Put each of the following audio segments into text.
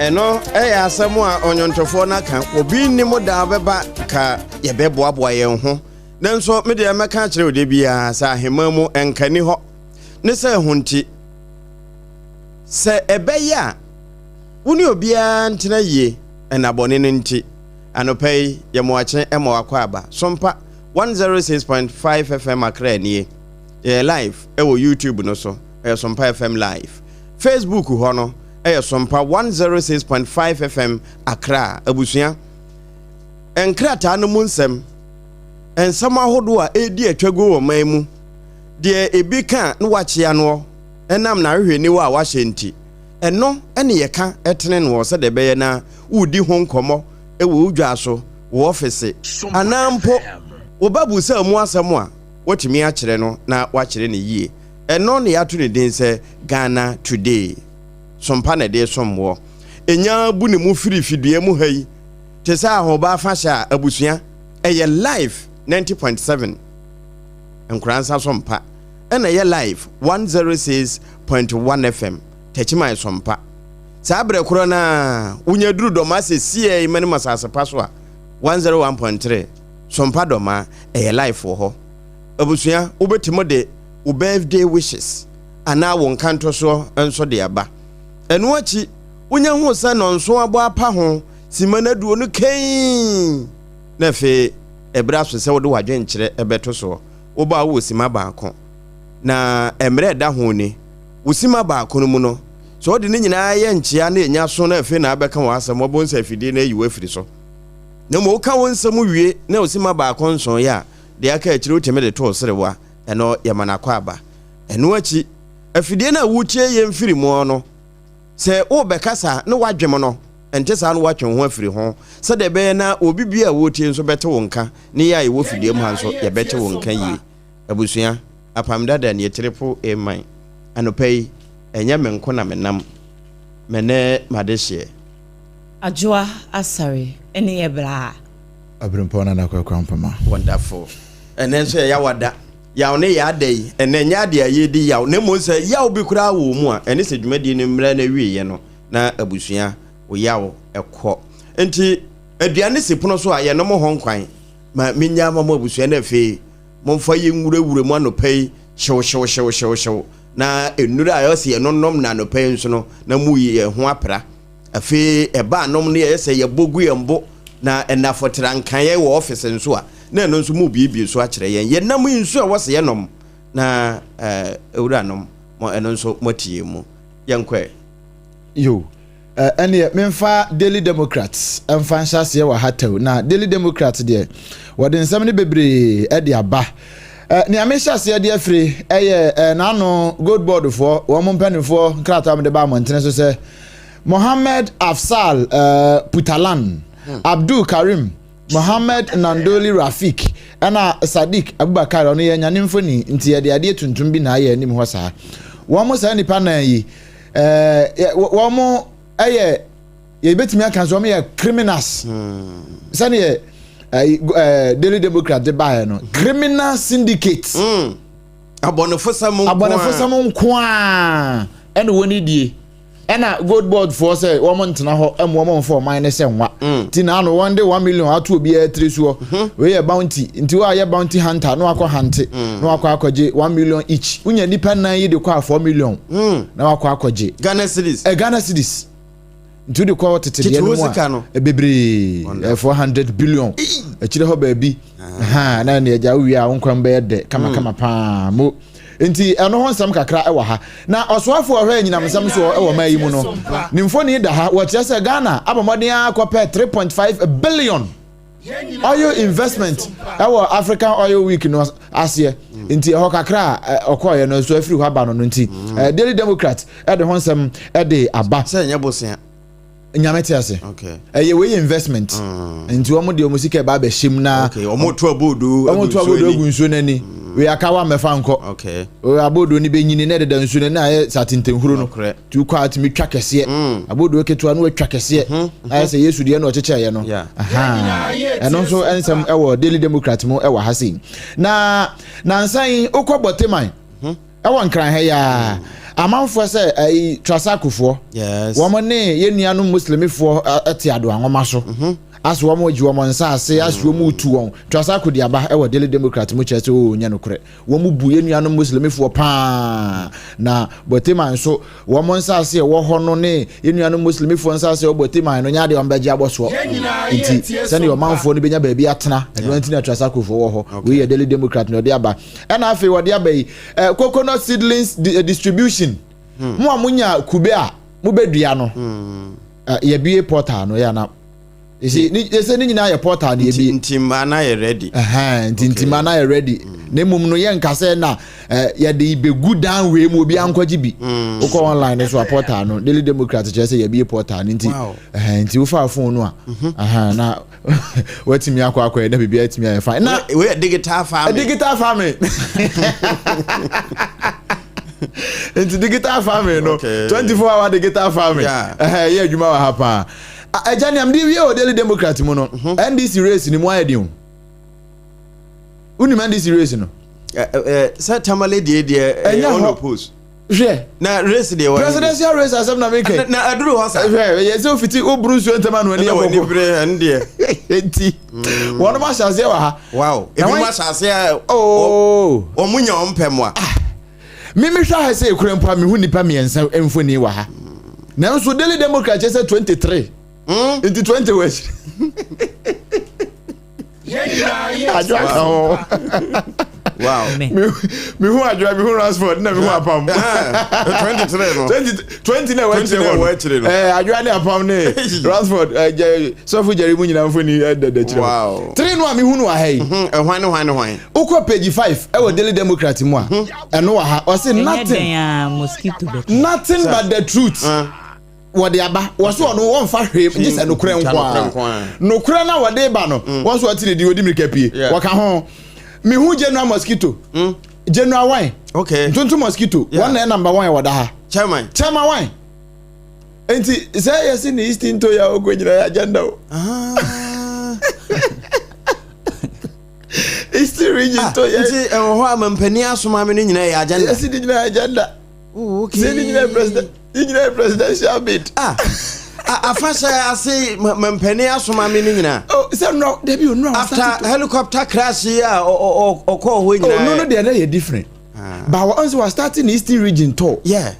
eno asɛm a onyontrofo na kan obi ni mo da beba ka ye beboaboa ye ho nanso me de meka kire ode bia sa ahema mu enkani ho ne se hunti se ebeya woni obia ntena yie enabone ne nti anopai ye mo ache emo akwa aba Sompa 106.5 FM akra nie live ewo YouTube no so Sompa FM live Facebook ho no Sompa 106.5 FM Accra abusua enkrata no munsem ensama hodo a edi atwago wo man mu de ebi ka no wachia no enam na hwehwe ni wa wahye nti eno ene yeka etene no se de beye na udi ho nkomo ewo udwa so wo office anampo obabu se mu asem a wotimi a kire no na wakire ne yie eno ne yato ne din se Ghana Today Sompa na de somwo enya bu ne mu firifidue mu hayi te sa ahoba fasha abusua eye live 90.7 enkransa Sompa ena ye live 106.1 FM techimai Sompa sa bre kro na unya duru doma se sie mani masase paso a 101.3 Sompa doma eye live ho abusua ubetimo de u birthday wishes ana won kanto so enso de aba enu achi unya hu se no nso abo apa ho simanadu no kan na fe ebra so se wo de wadwen kire ebeto so wo ba wo sima baako na emre da ho ni wo sima baako no mu no so de ni nyina ye nchia na enya so na fe na abeka wo asem obo nsa fide na yiwe firi so na mo ka won nsam wie na wo sima baako nso ya de aka akire wo teme de to serewa eno yamana kwa aba enu achi afide na wuchie ye mfiri mu no se o bekasa na wadwem no ente sa no watwen ho afiri ho se de be na obi bia wotie nso bete wonka ne ya ye wo fidie mu hanso ye bete wonka yi abusua Apam Dadaa ne triple amen anopai enya menko na menam mene madehye Adwoa Asare ene yebra Obrempong Adwoa Asare wonderful enenso ya wada yaw ne ya dai enenya de ayedi yaw ne mo se yaw bi kura wo mu a ene se dwumadi ne mra na wiye no na abusua wo yaw ekọ enti aduane sepono so a ye no mo honkwan ma menya ma mo abusua na fe mo mfa ye nwurawura mu anopai hyew na enura ayo se enonnom na anopai nso no na mu ye ho apra afi eba anom ne ye se ye bogu ye mbo na enafotira nkan ye wo office nso a na no nso mu bibi so a kire yen nam nso a wose ye nom na ewura nom mo eno nso motie mu yenkwe yo ene memfa Daily Democrats emfa nhyase wa hataw na Daily Democrats de wode nsam ne bebre e de aba ni amhyase de afri eye na no gold board for wo mo mpanifo krata am de ba montene so se Mohammed Afsal Putalan Abdul Karim Mohammed Nandoli Rafik ana Sadiq Abubakar ono ye nyane mfoni nti ye de ade tuntum bi na aye anim ho saa wo mo saa nipa na yi wo mo aye ye betimi aka so mo ye criminals sane ye Daily Democrat de bae no criminal syndicates abonofo sam nko a ene woni die ena gold board for say woman ntena ho emwo for minus enwa ti na no one day 1 million atu obi a tresuo we ye bounty nti wa ye bounty hunter no akọ hante no akọje 1 million each unya nipa nan yi de kwa 4 million na akọje Ghana cedis Ghana cedis nti de kwa tete de no bebre 400 billion akire ho baabi na ne agya wi a wonkwan be de kama pa mo enti eno ho nsam kakra e wa ha na osoafo ohwe nyinam nsam so e wa mayi mu no nimfo ni da ha wo tiase Ghana abamodin akopɛ 3.5 billion oil investment our African Oil Week no asie enti ho kakra okoye no so afiri ho aba no enti Daily Democrat e de ho nsam e de aba se nya bosia nyamete ase okay eye we investment enti wo mo de omusika ba ba shim na okay omo to abodu agunso nani we akawa mefa nko okay o abodo ni benyini na deda nsu na aye satintenhuru no tu kwa atimi twa kese abodo ketua no atwa kese aye se Yesu de no ocheche no aha eno so ensem ewo Daily Democrat mo ewo hase na nsan ukoboteman ewo nkran ha ya amanfo say trasakufo yes womo ne yenuanu muslimifo ate ado anwoma so as womo ji womo nsa ase as womo tu won trasako di aba e wo Daily Democrat mu chese o nya nokre womo bu yenuanu muslimifo pa na boteman so womo nsa ase wo ho no ne yenuanu muslimifo nsa ase wo boteman no nya de ombaji aboso nti sene yo manfo no benya baabi atena eno nti na trasakufo wo ho we ye Daily Democrat no de aba na afi wo de aba yi coconut seedlings distribution mo amunya kube a mo bedua no ye bie portal no ya na ese ni nyina ye portal na ye bie ntima na ye ready ntima na ye ready na mum no ye nkase na ye de begu down we mo obi ankwaji bi uko online so portal no Daily Democrat che say ye bie portal nti nti wo fa phone no a na watimi akwa na bibia atimi aye fine na we digital farming into digital farming no 24-hour digital farming yeah adwuma wa hapa ajani amdi wi o Daily Democrat mu no NDC race ni mu ayedin uni NDC race no sa tamale de on oppose na race de presidential race asem na make na aduru hosa yes o fiti o brusu entama no ne ni bre ande enti wono ma shase wa ha wow ebi ma shase o munya ompem a mimi hwa ha say kurempa me hu nipa miensa emfoni wa ha na nso Daily Democrat say 23 into 20 weeks wow me hu adwa me hu Ransford na me hu Apam 23 no 20 na wachire adwa ne Apam ne Ransford sofu jeri mu nyina mfoni de chire wow 3 no me hu no wa ha yi hwan uko page 5 e wo Daily Democrat mu a eno wa ha o say nothing but the truth wode aba woso no won fa hwem gise no kure nkwa no kure na wode ba no woso atire di odi mirikapie waka ho me hu general mosquito general wine okay tuntu mosquito one na number 1 wada ha chairman wine enti say yes ni eastern to ya ogonyira agenda o eastern region to ya enti ho amampani asoma me ni nyina ya agenda yes ni nyina agenda okay say ni nyina presidential bid afasa ase mampani asoma me ni nyina say no debut no after helicopter crash ya okọ ho nyina no they are different but once we are starting the eastern region tour yeah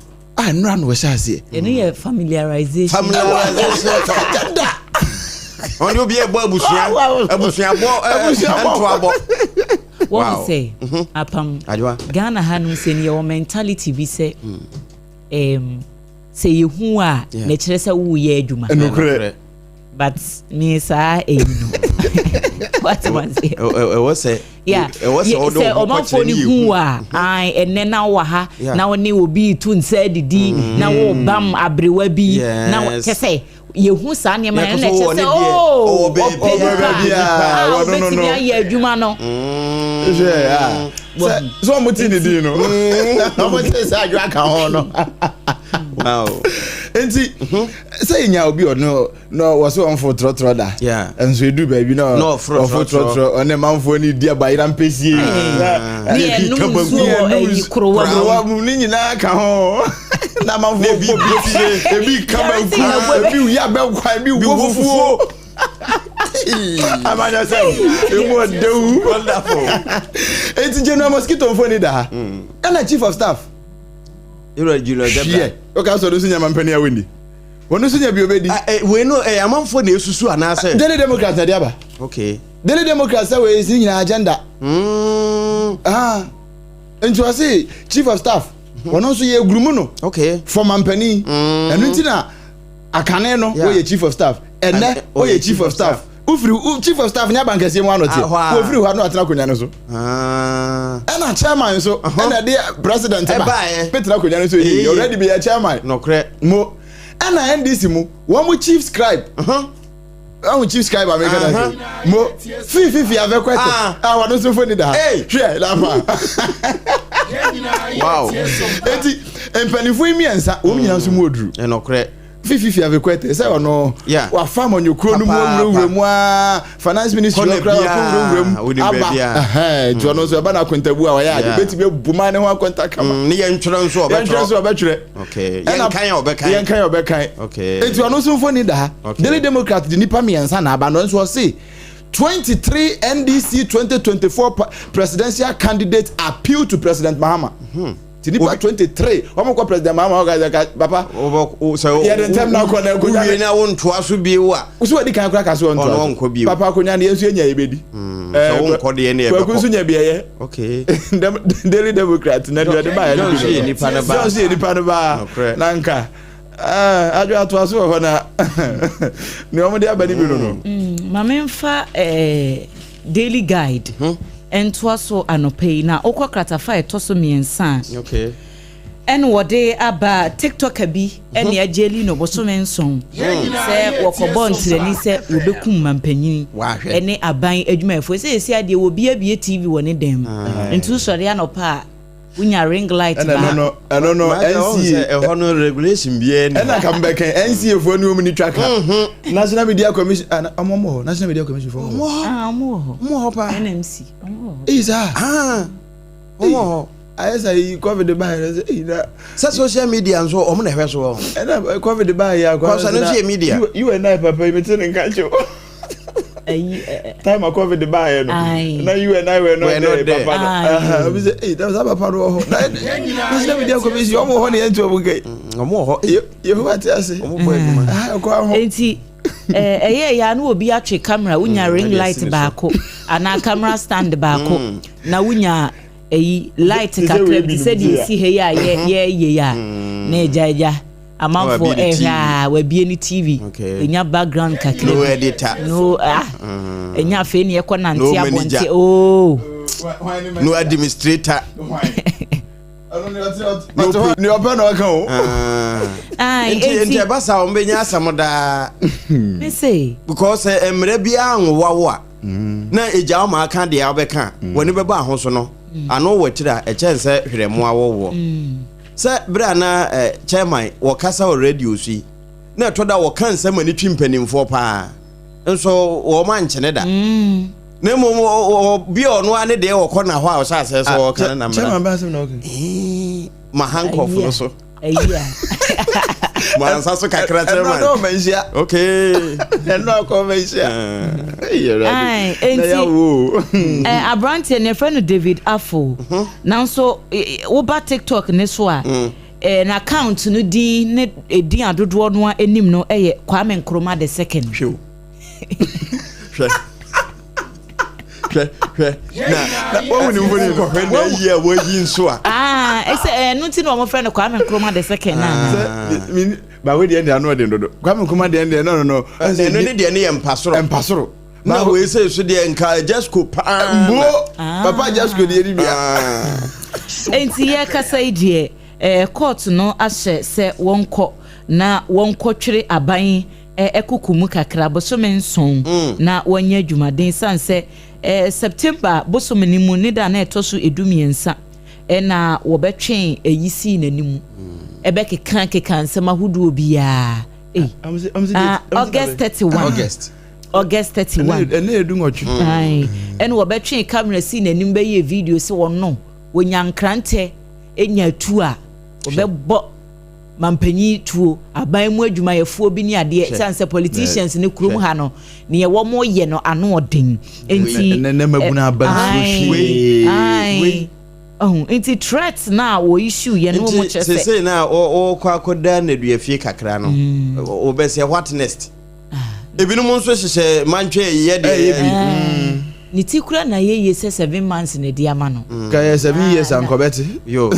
no we shall say any familiarization agenda on you be a abusia abo what we say Apam Ghana hanum say your mentality be say say you who are na kire say wo ye adwuma but me say what man say was say yeah say omanfo ni hu a ai enne na wa ha na woni obi tu nsa didi na wo bam abrewa bi na kese ye hu sa ne ma na kese baby no ya adwuma no so mo ti didi no mo ti say adwa ka ho no wow enti say nya obi no was on for trotro da yeah enso edu baby no for trotro one manfo ni dia bayira mpesie ni no krowa mu ni nyina ka ho na manfo ebi kama ebi ya be kwa ebi wo fufuo amanya say emo dewu wonderful enti general mosquito mfoni da and chief of staff yeah okay so do sunya mampani awendi wonu sunya bi obedi we no amanfo na esusu anase Daily Democrat na dia ba okay Daily Democrat say we isi nyina agenda nti we say chief of staff wonu so ye gurumu no okay for mampani enu nti na akane no we ye chief of staff enne we ye chief of staff ufiri chief of staff nya bankase mu anote wo firi ho no atena konya no so ena chairman so ena de president ba petra konya no so you already be a chairman no kre mo ena NDC mu wo mu chief scribe chief scribe America da mo fifi ave kwete wa no so foni da hwe la pa wow eti empanifu imiensa wo nyina so mu oduru no kre fifi avekwete say ono wa farm on yokro no mu finance ministry okra aba to ono so aba na kwentabu a waya de beti be buma ne ho akwenta kama ne ye ntwere nso obetwere okay yen kan obekan okay enti ono so mfoni da Daily Democrat di nipa miensa na aba no nso say 23 NDC 2024 presidential candidates appeal to President Mahama. Tinipa 23 omko President Mahama ga papa so yeah the time now ko na we na won to aso bi wo a so wadi kan kra ka so on papa ko nya na yesu enya ebedi so won ko de na e ko so nya biye okay Daily Democrat na de ba ya nipa na ba nanka adwa to aso ho na ne omo de abani bi no mamemfa daily guide ento aso anopai na okokratafa etoso miensa okay en wode aba TikTok abi ene ageli no bosomen son se wokobo ntirani se obekum mampanyin ene aban adwumayefo se esi ade wo bia TV woni dem ntu sori anopa unya ring light ba no NC honor regulation bia ni na kambeke NC fo ni omni tracker National Media Commission omomo National Media Commission fo omo pa NMC isa omo ayesa yi COVID ba ida sa social media nso omo na hweso na COVID ba ya kwa social media you and I papa you meeting nka cho time of COVID by no you and I were not there papa we say that was papa ro National Media Commission omo ho na ento obuke omo ho you what I say omo bo aduma ko ho enti ya na obi atwe camera unya ring light baako ana camera stand baako na unya light kakra bi se di si he ya ye ya na ejaja amamfo wa bie ni TV enya background kakra no editor no enya fe ne yeko nante abonte no administrator ni open no kan o enti basa o mbenya asamoda me say because emre bia anwowa na eja o ma aka de abeka woni beba ahoso no ano watira e chense hweremu awowo se bra na chairman wo kasa o radio si na toda wo kansa mani twimpanimfo pa nso wo ma nchene da na mo bi ono ane de wo kɔ na ho a wo sa se so kan na mra chairman ba se na okay ma hankof so eya Mansa so kakra chairman no mensia okay no ko mensia ai Abrante ne friend David Afo nanso wo ba TikTok ne so a na account no di ne din adodo no anim no eye Kwame Nkrumah the second hwe na wo ni mboni ko hwe na yi a wo yi nso a ese no ti no mo friend Kwame Nkrumah the second na ba we de no de dodo Kwame Nkrumah de no no ne de ne empasoro na we say so de nka just ko papa just ko de bia enti ye kasa ide court no ahye se wonko na wonko twere aban ekukumu kakra bosomen son na wanya adwumaden sanse September bosomenimu ne da na etoso edumiensa na wobetwen eyisi nanimu ebeke kan nsema hudu bia August 31 August 31 ene edu ngochu ai ene wobetwen camera si nanim be ye video se wono wonyankrante enya tu a obebo mampanyi tuo aban mu adwumayefo bi ni ade sanse politicians ne kurom ha no ne ye wo mo ye no ano odin enti ne mabuna aban so hwe enti threats na wo issue ye no mo chese se na o kwakoda na duafie kakra no obese what next ebinum nso hyehyɛ mantwe ye de ni tikura na ye se 7 months ne dia ma no ka ye 7 years ankobeti yo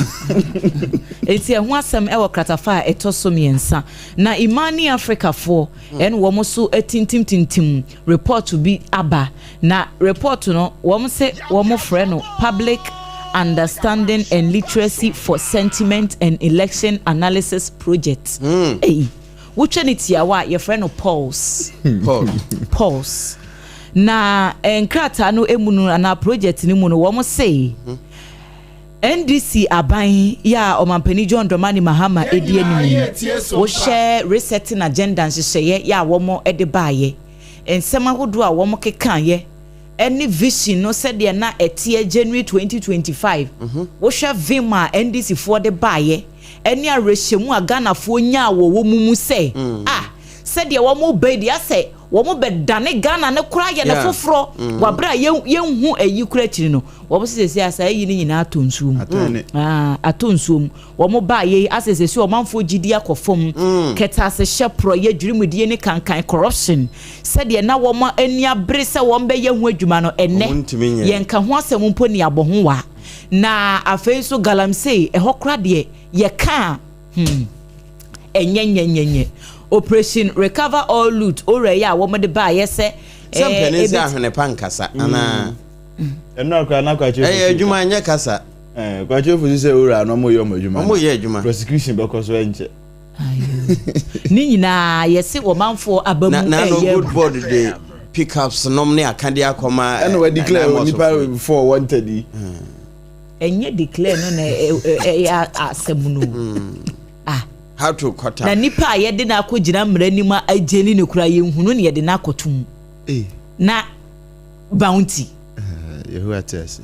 eti ho asem e wo kratafa etoso miensa na Imani Africa for en wo mo so tintim report bi aba na report no wo mo se wo mo frɛ no Public Understanding and Literacy for Sentiment and Election Analysis Project which ni tiawa ye frɛ no Pulse na enkrata no emunu na project ni mu no wo mo say NDC aban ya omampani John Dramani Mahama edi enimu wo share resetting agenda nhyehyeye ya womo ede baaye ensema hodo a womo kekaye any vision no said de na etie January 2025 wo share vima NDC for de baaye any arehemu agana fo nya wo mumu say said de womo be de ase womo be dane Ghana ne kura ye na foforo wabra yenhu ayi kura chiri no womo sese asa ayi ni nyina atonsuom atonsuom womo ba ye asese omanfo gidi akofom keta se shepro ye dwurimudie ne kankan corruption said ye na womo ani abre se wom be yehu adwuma no enne ye nka ho asem mpo ni aboho wa na afei so galamsey ehokra de ye ka enyenyenyenye Operation Recover All Loot ore ya wo mede ba ye se penisi ahwene pankasa ana eno akwa na kwa chefu adwuma anye kasa kwa chefu se ora no mo yo adwuma mo ye adwuma prosecution because we enche ni nyina ye se wo manfo abamu na no good board dey pickups nom ne akade akoma and we declare nipa before wanted enye declare no na asemuno how to cut na nipa ye de na akogina mranima ageni ne kura ye hunu ne ye de na akotum na bounty yehu atese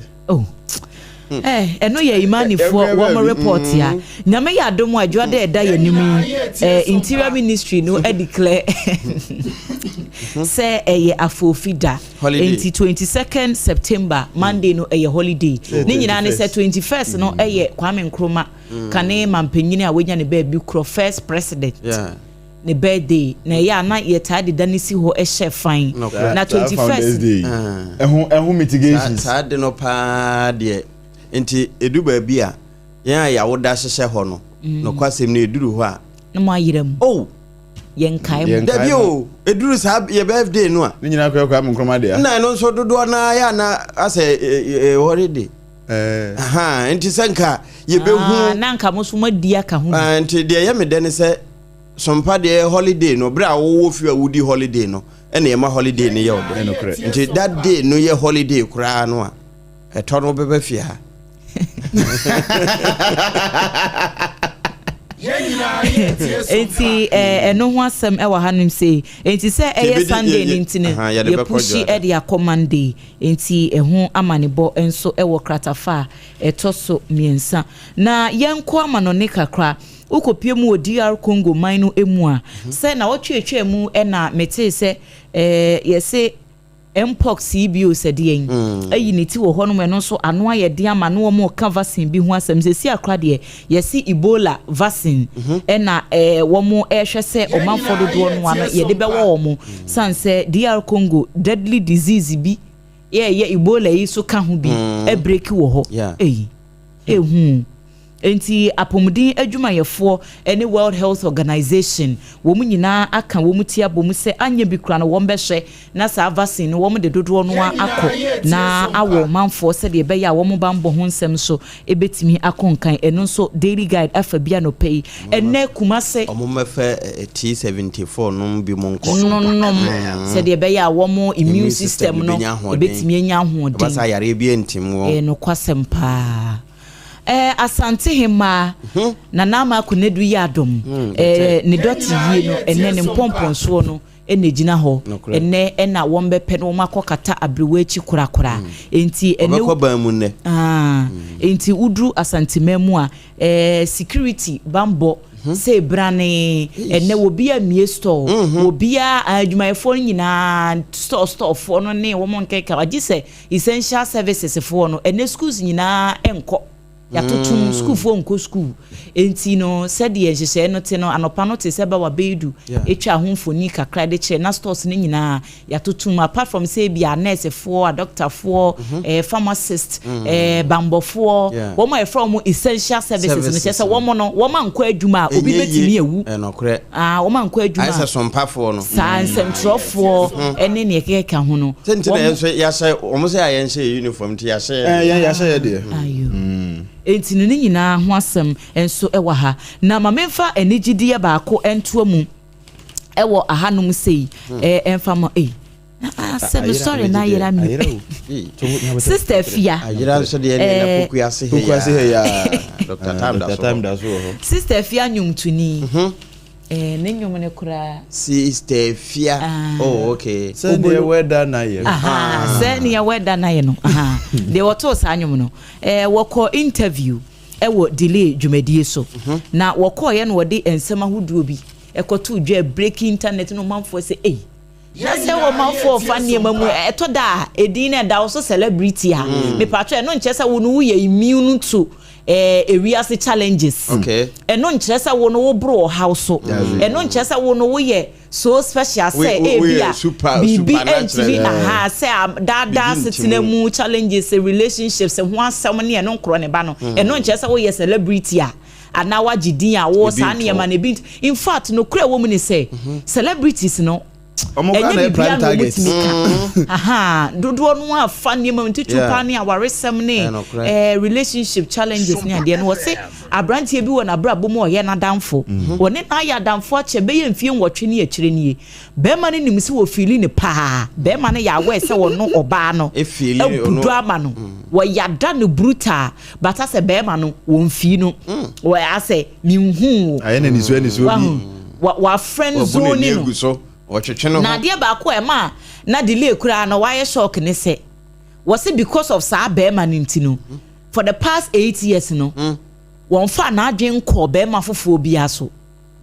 eno ye imani for one report ya nyame ya domo adwo da eda ye nimi interior ministry no declare say ye afofida enti 22nd September Monday no ye holiday ni nyina ne say 21st no ye Kwame Nkrumah kane mampanyini a wenya ne ba bi kro first president ne birthday na ya na ye tade danisi ho ehye fine na 21st ehun mitigations tade no pa de enti edu ba bi a ya woda hyehye ho no no kwasem na eduru ho a no ma yiram yenkai mo da bi o eduru sa ye birthday no a ni nyina kwa Nkrumah de na no so dodo na ya na ase holiday enti senka ye behu na nka musuma dia ka ho enti de ye mede ne se sompa de holiday no bra wo fi awudi holiday no ene ye ma holiday ne ye odo enti that day no ye holiday kura no a eto no bebe fi ha enti eno ho asem e wa hanim sei enti se eye Sunday ni ntine ye pushi e dia commande enti eho amanebo enso e wo kratafa etoso miensa na yenko amano ne kakra ukopie mu DR Congo mine emu a se na wotwetwe mu e na mete se yese mpox CBO said yen ayi ne ti wo ho no me no so ano aye de ama no mo ka vaccine bi ho asem se si akra de yesi Ebola vaccine na wo mo ehwe se o manfo dodo no ano ye de be wo mo sanse DR Congo deadly disease bi ye Ebola yi so ka ho bi e break wo ho enti apomudin adwumayefo any World Health Organization wo mu nyina aka wo mu tia bo mu se anya bi kura no wo mbehwe na sa vaccine wo mu de dodo no akọ na awo manfo se de be ya wo mu bambo ho nsem so ebetimi akonkan eno so daily guide afa bia no pay enne kumase o mu mefe T74 no bi mu nko no se de be ya wo mu immune system no ebetimi anya ho de basa yare bi entim wo no kwasempa asante hema na nama akonedu yadom ne doti yie no enne ne mpomponso no enne gina ho enne ena wombe pe no makokata abrewa echi kurakura enti enne obekoba mu ne enti udru asante memu a security bambo se brane enne obi a mie store obi a adwumayefo nyina store fo no ne wo monkeka agise essential services fo no enne schools nyina enko ya totum school fo nko school enti no said ye hye no te no anopa no te se ba wa bedu etwa homfoni kakra de che na stores ne nyina ya totum apart from say bia nurse fo a doctor fo pharmacist bambo fo wo ma from essential services no che se wo mo no wo ma nko adwuma obi betimi ewu wo ma nko adwuma ai se sompa fo no nsem trofo ene ne keke ho no senti na enso ya hye wo mo se ayen hye uniform ti ya hye de ayo enti no nyina ho asem enso ewa ha na mamemfa enigidie baako entoa mu ewo ahanum sei emfa ma asem sorry na yera me sister Fia ayira so de na pokuase he ya Dr. Time da so sister Fia nyumtuni ne nyum ne kura sister Fia oh okay say the weather na ye say ne weather na ye no de woto sa nyum no woko interview wo delay dwumadie so na woko ye no wode ensema hoduo bi ekoto dwa break internet no manfo say na se wo manfo fa niema mu eto da edin na da so celebrity ha me patro no nche se wo no ye immune to ewiase challenges eno nche se wo no wo bro house eno nche se wo no wo ye so special say bia bibi entry say da sitina mu challenges relationships ho asem ne eno nkro ne ba no eno nche se wo ye celebrity a ana wagidin a wo sa ne ma ne bi in fact no kura wo mu ne say celebrities no enye bia no mutimika dodo no afa ne ma ntitu pa ne awaresem ne relationship challenges ne ade no wo say abrantie bi wo na brabo mo ye na danfo woni na ya danfo ache be ye mfie nwotwe ne akire ne be ma ne nimsi wo feeli ne pa be ma ne ya we se wo no oba no e feeli no ama no wo ya da no brutal but ase be ma no wo mfii no wo ase mi hu aye na niso bi wa friend zone no na dia ba ko e ma na delay kura na why shock ne se was it because of sa be ma ntino for the past 8 years no won fa na adwen ko be ma fofo bia so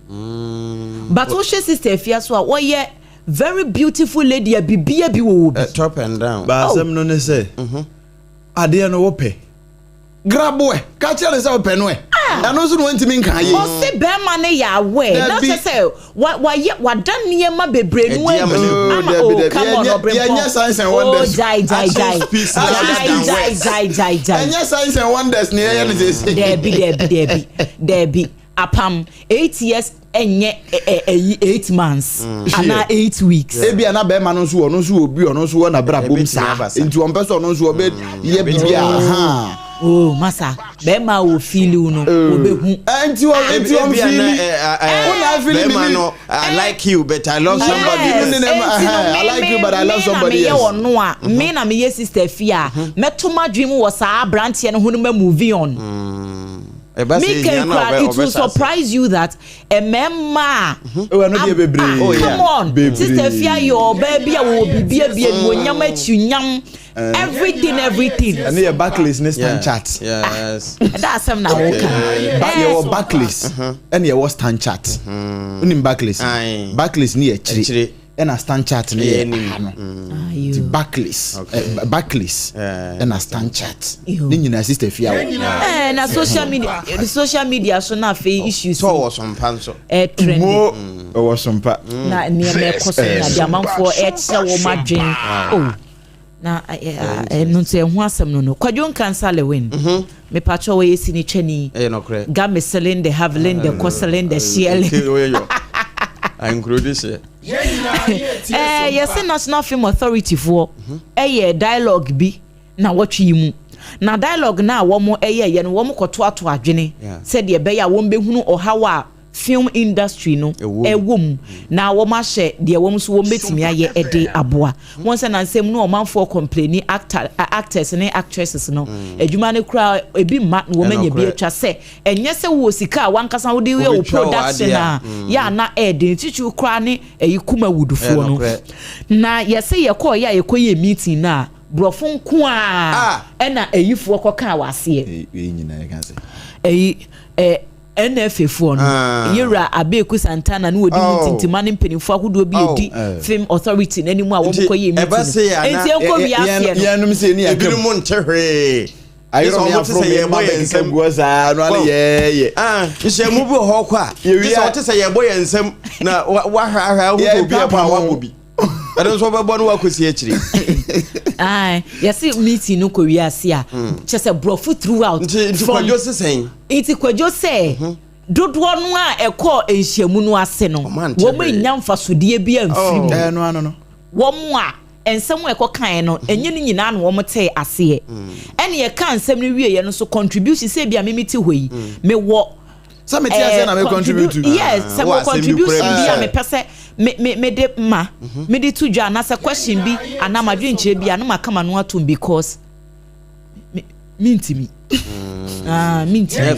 but wo she sister Fia so wo ye very beautiful lady a bibia bi wo bi top and down ba asem no ne se ade no wo pe grabwe ka chere se wo pe no ano so no ntimi nkan ye o se be ma ne ya we na se wa dan niema bebre no come on Obrempong anya science and wonders die anya science and wonders ne ye ne se Debbie Apam 8 years enye 8 months ana 8 weeks ebi ana be ma no so ono so obi ono so na bra bom sa nti on person ono so obe ye bibia oh masa be ma wo feel no obehu enti on feel be no I like you but I love somebody I like you but I love somebody else no a me na me sister Fia metoma dream was a brand here no ho no movie on me can cry, it will surprise you that a memma come on sister Fia your baby will be everything and your backlist next time chat yes that's some now but your backlist and your stand chat unim backlist near chiri and a stand chat near the backlist and a stand chat then you sister Fia and a social media so na fe issues so was some panso trend was some pa na near me koso na dia manfo wo madwen oh na no se ho asem no kwadwo cancer le win me pacho we yesi ni twani no kre ga me cylinder have lender ko cylinder share I include this yes National Film Authority for dialogue bi na watwi mu na dialogue na wo mo ye no wo mo koto ato adwene said ye be ya wo mbehunu ohawa film industry no ewom na wo ma hye de wo so wo betimi aye ede aboa won se na nsem no o manfo complaining actors ne actresses no adwuma ne kura ebi ma wo manya bi atwa se enye se wo sika wankasa wo de wo production na ya na ede tichu kura ne eyikuma wudufo no na yese ye call ya ye koye meeting na brofo nko a na eyifo koka wase nyina ye kan se NFA4 no yera abeku Santana no odi tintima ne mpenifo akodo bi edi film authority n'animu a wo koye meeting enti enko wi afie no yanum se ni ebiru mo ntehwe ayiro me afro me ma be nsem guaza no ale ye nhye mu bi ho kwa so te se ye boye nsem na wa hwa wo bi apa wa bobi ado so bebo no wakosi akiri yesi meeting no ko wi ase a chese brofu throughout nti kwadwo sesen iti kwadwo se dodo no a ekọ enhyiamu no ase no wo ma nyamfa sodie bi amfiri no wo mo a ensem ekọ kan no enye ni nyina no wo mte ase ene ye kan ensem no wie ye no so contribution se bia memiti hoyi me wo some tia say na me contribute yes some contribution bia me pese me de ma me de to dwa na say question bi ana ma dwenche bi ana ma kama no atom because mintimi mintimi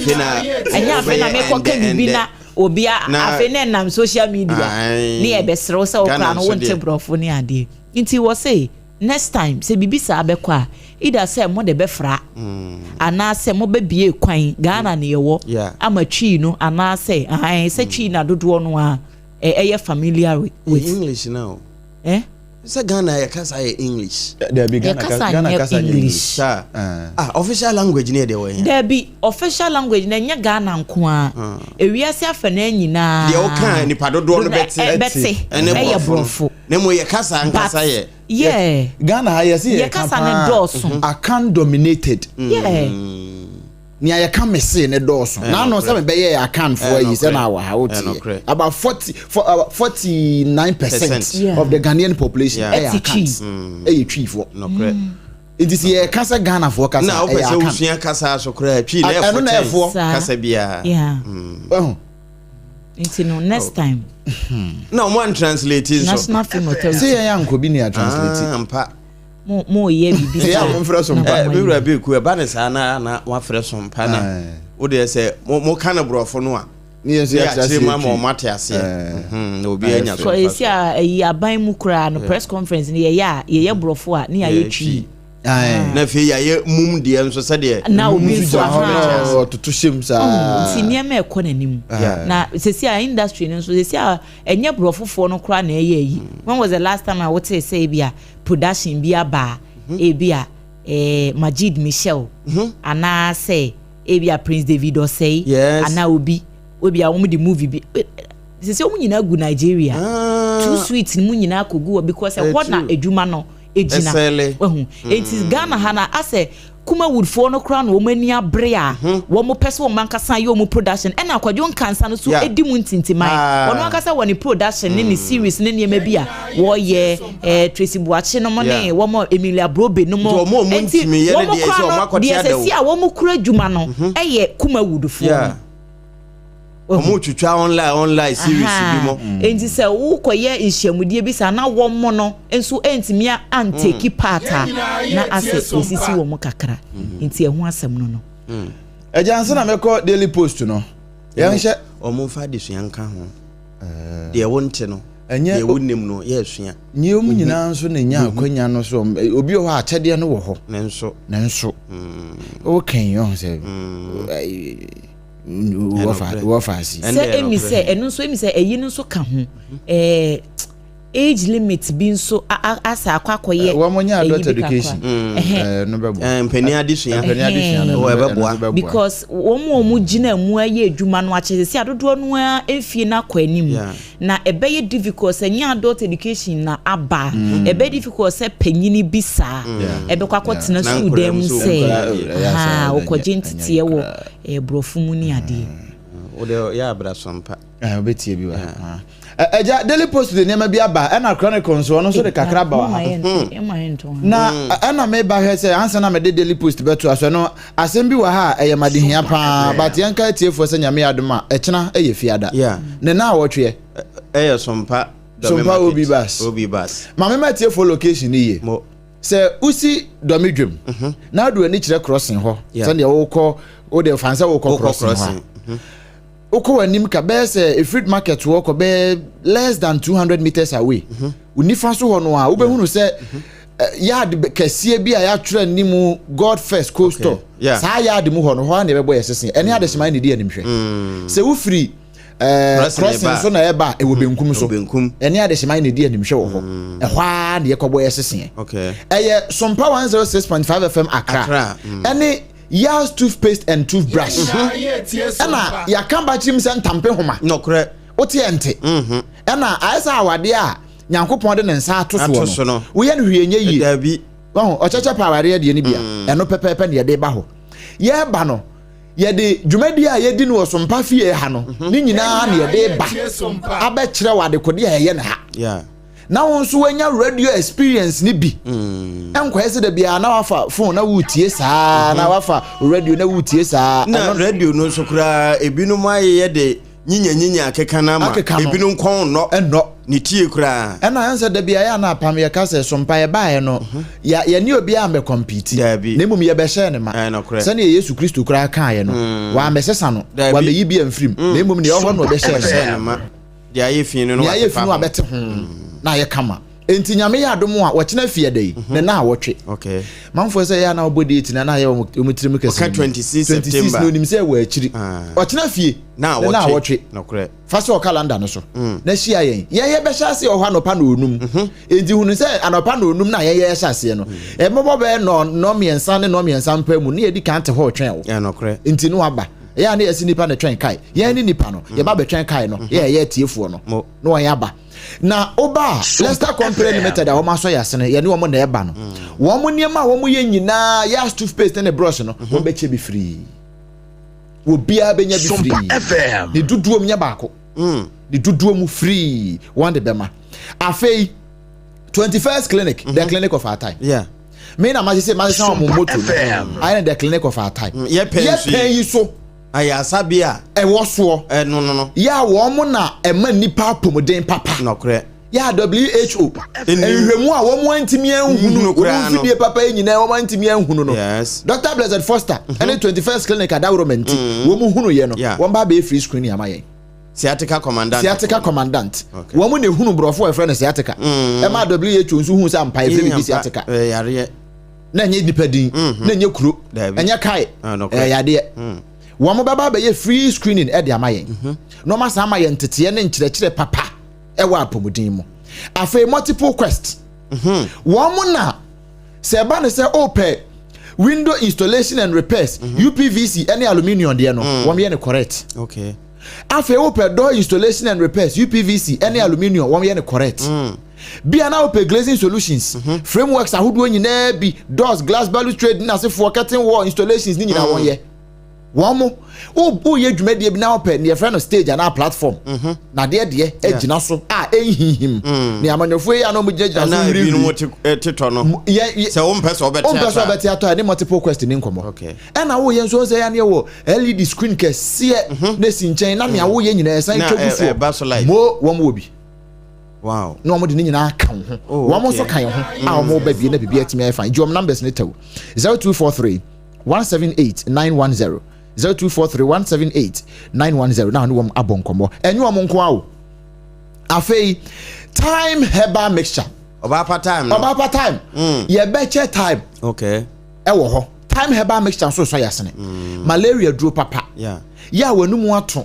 anya fe na me ko kan bi na obia afe na nam social media ni e besrew say okra no wonte brofo ni ade nti wo say next time say bibi sa abekọ a ida say mo de befra ana say mo be bie kwan Ghana na yewo amatwi no ana say say twi na dodo no a eye familiar with English now say Ghana ya kasa English there be Ghana kasa English official language ne de wo here there be official language na nya Ghana nko a ewiase afa na nyina de o kan ni padodo no beti eye brofo na mo ye kasa nkasa ye Ghana ye kasa ne doso akan dominated ni ya kan me say ne doso na no say me be ye akan for yi say na wa ha oti about 49% of the Ghanaian population chief no correct it is ye kasa Ghana for kasa na o pese usua kasa so kra twi na for kasa bia Into no next time. No one translating so. National Film Authority. Say ya nko bi na translate. Ampa. Mo ye bibi. Say ya mo frɛ so mpa. Be wura be ku e ba ne sa na wa frɛ so mpa na. O de say mo kana brofo no a. Ni yes ya say ma mo mate ase. Na obi anya so. So esi a yi aban mu kura no press conference ni ye brofo a ni ye twi. Na fe ya ye mum de enso se de na obi so ha to shim sa ti niam e ko nanim na sesi a industry no so sesi a enye brofofo no kra na ye when was the last time I would say bia production bia ba bia Majid Michel ana say bia Prince David say ana obi a wo the movie bi sesi o nyina gu Nigeria too sweet mu nyina kogu because what na edwuma no ejina it is Ghana hana ase kuma woodfo no kra no omani abre a wo mo pese wo mankasa ye o mo production e na kwadwo nkansa no so edi mu ntintimai wono ankasa woni production ne series ne niema bi a wo ye Tracy Buachi no mo ne wo mo Emilia Brobe no mo ntimi ye ne de ese o makotia da wo se wo mo kura dwuma no ye kuma woodfo omo twitwa online series bi mo enti se wo koye nhyiamudie bi sa na wo mo no enso entimia anteki part na ase osisi wo mo kakra enti ehu asem no ejanse na meko Daily Post no yanhye omo fa de sua nka ho de wonte no enye wonim no ye sua nye omu nyina nso na nya akwanya no so obi ho akyede no wo ho na nso o kan yo se wafasi say emi say enu so emi say eyi nso ka ho age limit bi nso asa akwakoye wo monya adult education no bebo mpani adesua wo bebo because wo mu gina mu aye adwuma no akyese si adodo no efie na kwa anim na ebeye difficult say nya adult education na aba ebe difficult say panyini bisa ebe kwakotena su dem say okoje ntete wo brofu mu ni ade o de ya abra sompa obetie bi wa eja Daily Post de nema bi aba na Chronicles so no so de kakra ba wa na ana me ba he say ansa na me de Daily Post beto aso no asem bi wa ha eyemadehia pa but yanka tiefo se nyame adoma ekena eye fiada ne na awotwe sompa obi bas ma me ma tiefo location ni ye se usi domidwem na adu ani kire crossing ho se ne wo ko o de fansa wo ko crossing Oko anim ka be say a fruit market walk be less than 200 meters away. Unifa so ho no a wo be hunu say yard kese bi a ya twere nimu God First Coastal. Sa yard mu ho no ho na be boy sesen. Ene adesima ni di anim hwe. Se wo free crossing so na eba e wo benkum so. Ene adesima ni di anim hwe wo ho. E hwa na ye ko boy sesen. Okay. Eye Sompa 106.5 FM Accra. Ene Yas toothpaste and toothbrush. Ena ya kamba chim se ntampe homa. No correct. Oti ente. Ena aisa awade a Nyankopon de nsa atoso no. Wo ye no hwienye yi. Dabi. Wo ocheche pa awade de ne bia. Eno pepepe ne de ba ho. Ye ba no. Ye de dwumadi a ye di no Sompa fie ha no. Ni nyina na ye de ba. Aba kire wade kode a ye ne ha. Yeah. Na won so wanya radio experience ni bi enko ese da bia na wafa phone na wutie saa na wafa radio na wutie saa na radio no so kura ebinu ma ye de nyinya akeka na ma ebinu nkon no ni tie kura ɛna ansa da bia ya na apam ye ka se sompa ye bae no ya ni obi a me compete na mum ye be hye ne ma se ne Yesu Kristo kura kan ye no wa me sesa no wa me yi bia mfrim na mum ne ho no be hye ne ma dia ye fi no ya ye fi no abete ho na ye kama enti nyame ya adom a wo kena fie dai na wotwe okay manfo se ya na obodi eti na ye omutirim kese 26 September no nim se wa akiri wo kena fie na wotwe no correct fast o calendar no so na hia yen ye be hya se o ha no pa no onum enti hunu se anopa no onum na ye hya se no e mobo be no miensa ne no miensa mpa mu ne ye di kan te ho twen wo no correct enti no aba ya na yesi nipa ne twen kai ye ni nipa no ye ba be twen kai no ye tiefuo no no wan aba na oba Leicester Company Limited a wo maso yasene ye ne wo na eba no wo mo niema wo mo ye nyina ya toothpaste ne brush no wo be che bi free wo bia be nya bi free ni duduo nya baako ni duduo mu free one de bema afei 21st clinic the clinic of our time me na ma say ma say mo moto I the clinic of our time ye pen yi so ayasa bia e wo so no ya wo mo na e ma nipa apomden papa no kre ya WHO enhwemu a wo mo antimi anhunu wo fidie papa nyina wo mo antimi anhunu no Dr. Blessed Foster and 21st clinic adawromenti wo mo hunu ye no wo ba be free screening amaye sciatica commandant wo mo ne hunu brofo e friend sciatica e ma WHO nso hunu sa mpa e free sciatica yare na nye dipadin na nye kuro enya kai yade wo mo baba be ye free screening e de amaye no ma sa amaye ntete ne nkyerɛkyerɛ papa e wa apomudin mo afei multiple quest wo mo na se ba ne se ope window installation and repairs UPVC any aluminium de no wo me ye ne correct okay afei ope door installation and repairs UPVC any aluminium wo me ye ne correct bia na ope glazing solutions frameworks ahodo nyina bi doors glass balustrade na se for curtain wall installations ni nyina won ye womo o ye dwumadie bi na ope ne friend stage na platform na de agina so ehihim ne amanyofo ya na mo gina so bi no tito no se wo mpese obeti ato ne multiple question nkomo okay na wo ye nso se ya ne wo LED screen kese na si nchen na me wo ye nyina esan twegu so mo wo mo obi wow no mo de nyina kan ho wo mo so kan ho mo ba bi na bibia timi afa jom numbers ne taw 0243 178910 0243178910 na no abonkomo enyu om nko awo afei time herbal mixture obapa time ye beche time okay e wo ho time herbal mixture so yasene malaria duro papa ya wanumu ato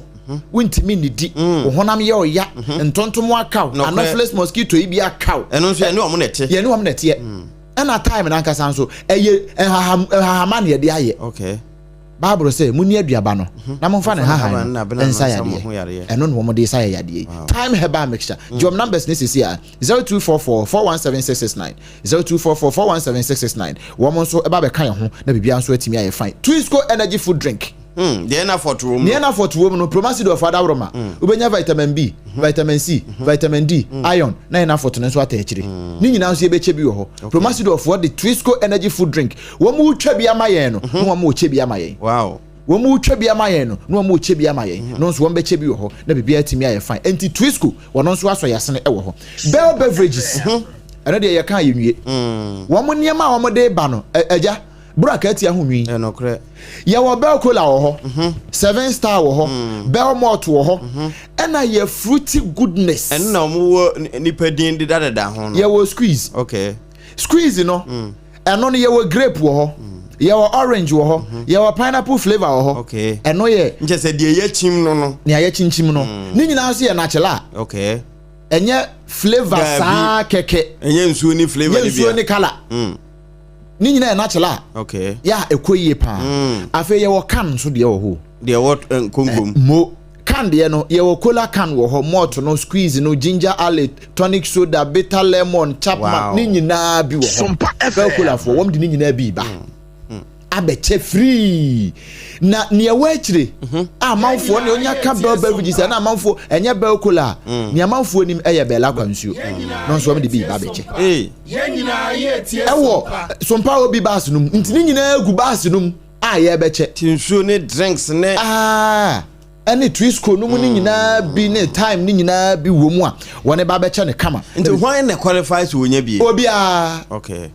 wintimi nidi wo honam ye oya ntontom akaw anopheles mosquito ibi akaw eno so ye ne om nete ena time na nkasa nso eye hahama ne de aye okay Bible say muni aduaba no na momfa ne hahan ensa yade eno no mo de sa yade time herbal mixture jom numbers ne sisi a 0244417669 0244417669 wo mo nso eba be kan ho na bibia nso atimi aye fine Twisco energy food drink the na for room no promacid of adaroma ubenya vitamin B vitamin C vitamin D iron na na for to nso atachire ni nyina nso ebeche bi wo ho promacid of what the Twisco energy food drink wo mu twa bi amayen no wo mu che bi amayen wow wo mu twa bi amayen no wo mu che bi amayen no nso wo beche bi wo ho na bibia atimi aye fine enti Twisco wo nso aso yasene e wo ho Bell beverages ana de ye kan yenwie wo mu niema wo mu de ba no agya braka atia ho nwi no kre ye wo Bell cola wo ho 7 star wo ho Bell malt wo ho ena ye fruity goodness en na mo nipa din de dada ho no ye wo squeeze okay squeeze no eno no ye wo grape wo ho ye wo orange wo ho ye wo pineapple flavor wo ho okay eno ye nje se de ye chim no ne ye chinchim no ni nyina so ye na chela okay enye flavor sa keke enye nsuo ni flavor ni bia nsuo ni color ni nyina na chela okay ya ekoyie pa afa ye wo kan so de wo ho de wo kongom mo can de no ye wo cola can wo ho malt no squeeze no ginger ale tonic soda bitter lemon chapman ni nyina bi wo ho Bell cola fo wom de ni nyina bi ba abeche free na ne wachire amanfo ne onya ka Bell beverages na amanfo enye Bell cola ne amanfo nim eye bela kwansuo no so wom de bi ba beche ye nyina ye tie ewo sompa obi bas num ntini nyina gu bas num ye beche tinsuo ne drinks ne any twisco no mu ni nyina bi ne time ni nyina bi wo mu a wone ba be che ne kama nti when ne qualifies wo nya bi obia okay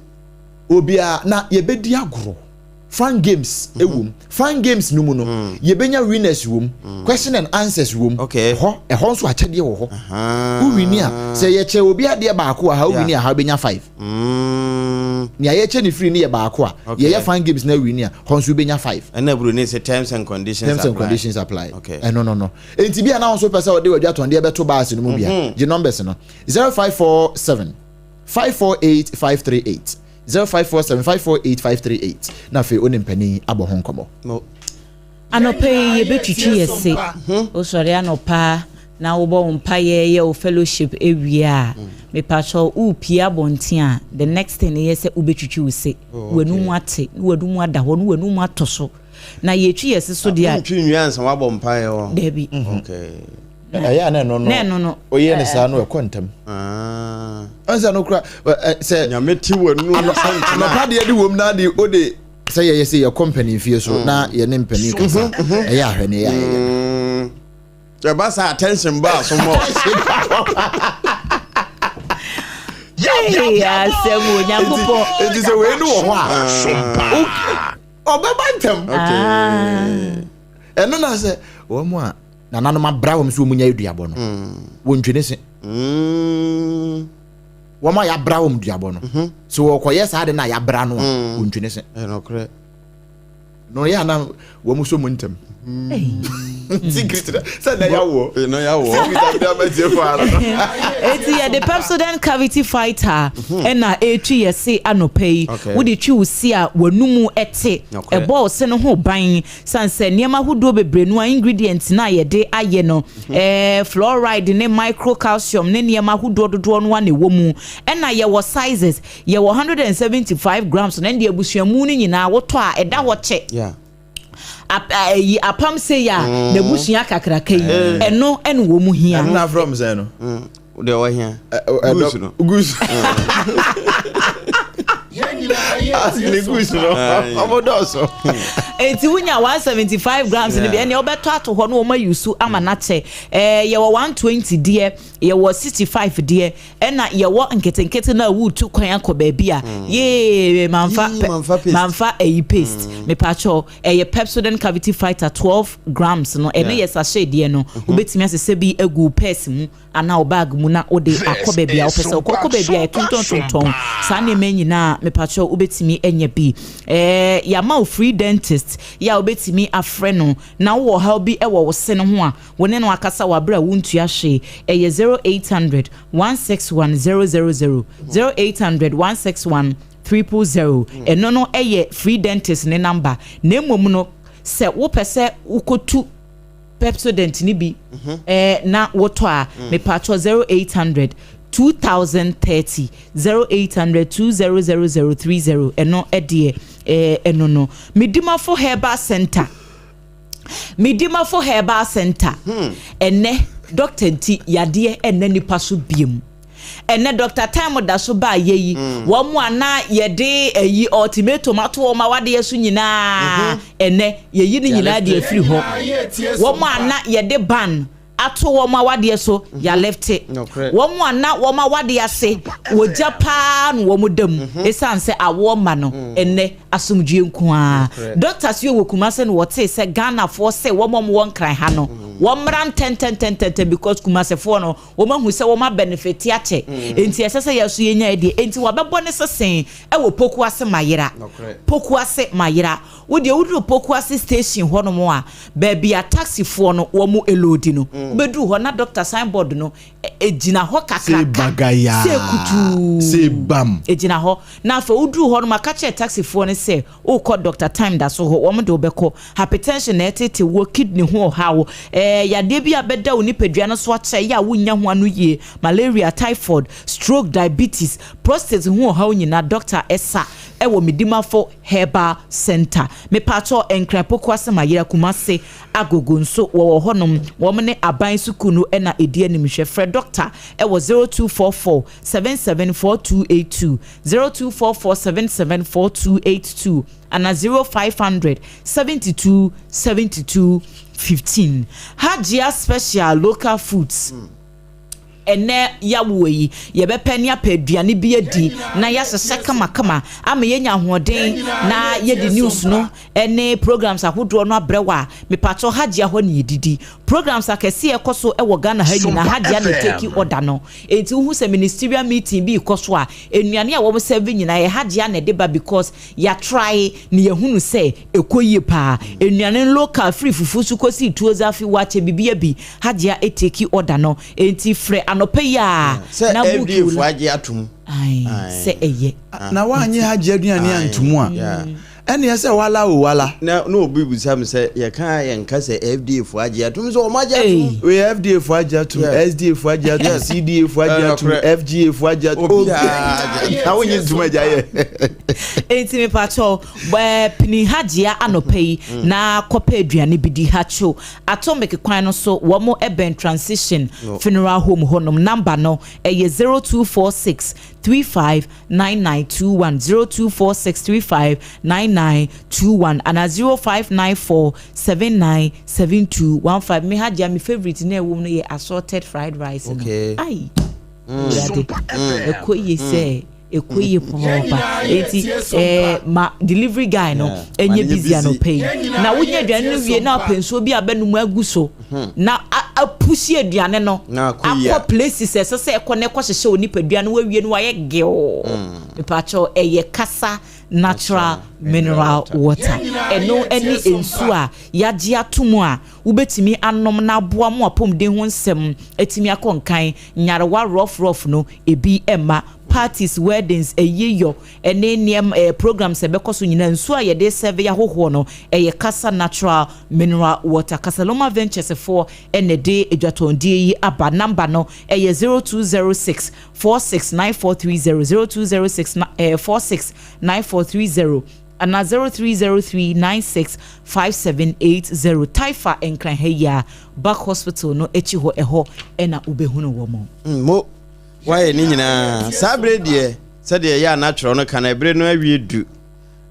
obia na ye bedi agoro fan games ewum fan games no mu no ye benya winners wom question and answers wom okay ho nso achede wo ho wo wini a se ye che obi ade ba ko a ha wini a ha benya 5 ni aye che ni free ni ye ba ko a ye fan games na wini a ho nso benya 5 and ebru ni say terms and conditions apply okay no enti bia na nso pese ode wadwa ton de beto baas no mu bia je numbers no 0547 548 538 0547548538 na fe onimpani abo honkomo anope ye betwitwi yese o sori anopa na wo bo mpa ye o fellowship ewia me pacho u pia bontin a the next thing ye se u betwitwi use wenu ate wenu ada ho wenu atoso na ye twi yese so dia twi nwansa wa bo mpa ye ho debi okay aya na no oye ne sa no ekontam ansa no kura se nyameti wonu no pa de wom na de ode se ye se ye company fie so na ye ne mpani kasa aya ahwe ne ya ye ba sa attention ba so mo ya se mo nyakupo enti se we nu wo ho a Sompa obeba ntem okay eno na se wo mo a na nanu ma bra wom so munya eduabo no wontwene se wo ma ya bra wom duabo no so wo koye sa de na ya bra no wontwene se no kre no ya na wo mu so mu ntem secret say na ya wo no ya wo eti ya the Pepsodent cavity fighter na etwi yesi anopai wo de twi usi a wanumu ete ebo se no ho ban sanse niema hodo bebrenu ingredients na ye de aye no fluoride ne microcalcium ne niema hodo dodo no na wo mu na ye wo sizes ye wo 175 grams na de abusuamu ni nyina wo to a eda wo che yeah apam say ya na busuya kakraka yi eno wo mu hia na from say no de wo hia goose asili goose no omodoso enti wunya 175 grams ne be ne obeto ato ho no o ma yusu ama na che ye wo 120 de ye wo 65 de na ye wo nketenkete na wu tu kwan akoba bia ye manfa e paste me pacho ye Pepsodent cavity fighter 12 grams no ene ye sachet de no obetimi asese bi egu purse mu ana o bag mu na ode akoba bia o pese okoba bia e tonton sa na menyina me pacho obetimi enye bi ya ma free dentist ya obetimi afreno na wo ha bi ewo wo se no ho a wone no akasa wa bra wuntu ahwe eye 0800 161000 0800 161000 eno no eye free dentist ne number na mmom no se wo pese ukotu Pepsodent ni bi na woto a me pacho 0800 2030 0800 200030 eno edie eno no Midima for Herbal Center ene doctor nti yade ene nipa so biem ene Dr. Time da so ba yeyi wo mu ana yede eyi ultimate tomato wo ma wade yesu nyina ene yeyi ni nyina de afiri ho wo mu ana yede ban ato wo ma wade so ya left it wo mu ana wo ma wade ase wo japa no wo mu dam esanse awo ma no ene asomdue nko a doctors yo wokumase no wote se Ghana for se wo mom won kran ha no wo mran 10 because kumase for no wo ma hu se wo ma benefit ache enti esese yeso yenya edi enti wo bebo ne sesen e wo poku ase mayira wo de wo poku ase station ho no mo a ba bia taxi for no wo mu elodi no bedu ho na doctor signboard no ejina ho kakaka se kutu se bam ejina ho na fa udu ho no makache taxi for no se o call Dr. Time da so ho wo mo de obeko hypertension na etete wo kidney ho hawo ya de bia beda oni pedua no so ache ya wonya ho anu ye malaria typhoid stroke diabetes prostate ho hawo nyina Dr. Esa ewo Medimafo Herbal Center me pato enkran kwase mayira Kumase agogo nso wo honom wo me ne aban sukunu na edi animhwe frɛ doctor ewo 0244 774282 0244 774282 and 0500 72 72 15 Hajia special local foods ene yawo yi ye bepe ne apaduane bi adi na yasese kama ama yenya hoden na ye di news no ene programs ahodo no abrewa me pato hajia ho ne yedidi programs akese ekoso ewo Ghana ha nyina hajia na take order no enti hu se ministerial meeting bi ikoso a enuane a wo serve nyina ye hajia na deba because ya try ne ye hunu se ekoyie pa enuane local free fufu su kosi tuoza fi wache bibia bi hajia take order no enti free anopeya na buku fu age atum se eye na wanye hage aduane antumu a ene yese wala na no obi busam se ye kan ye nka se FDA fu age atum so o ma age atum we FDA fu age atum SDA fu age atum CDA fu age atum FGA fu age atum na wonye ntuma age ye enti me pacho ba pini hagea anopai na kopa aduane bidi hacho atomic kwan no so wo mo eben transition funeral home honom number no eye 0246 359921 0246 359921 and 0594 797215 me hagea me favorite na ewo no ye assorted fried rice okay ai ekoyi say ekoyi popa eti ma delivery guy no enye busy anopai na wonya aduane no wie na penso bi abanum aguso na apushi aduane no akọ places sese ekone ko hyehye onipaduane wa wie no waye geo mepacho eye kasa natural mineral water eno eni ensu a yaje atomu a ubetimi anom na aboa mo apomden ho nsem etimi akonkan nyarewa rough no ebi emma parties weddings eyeyo ene niem programs ebekoso nyina nsu a yede serve ya hoho no eye kasa natural mineral water Kasaloma Ventures for ene de edwatondie yi aba number no eye 0206 469430 0206 469430 and 0303 965780 Taifa enkran heya back hospital no echi ho eho ena ubehunu wo mo why ni nyina sabre de se de ya natural no kana ebre no awie du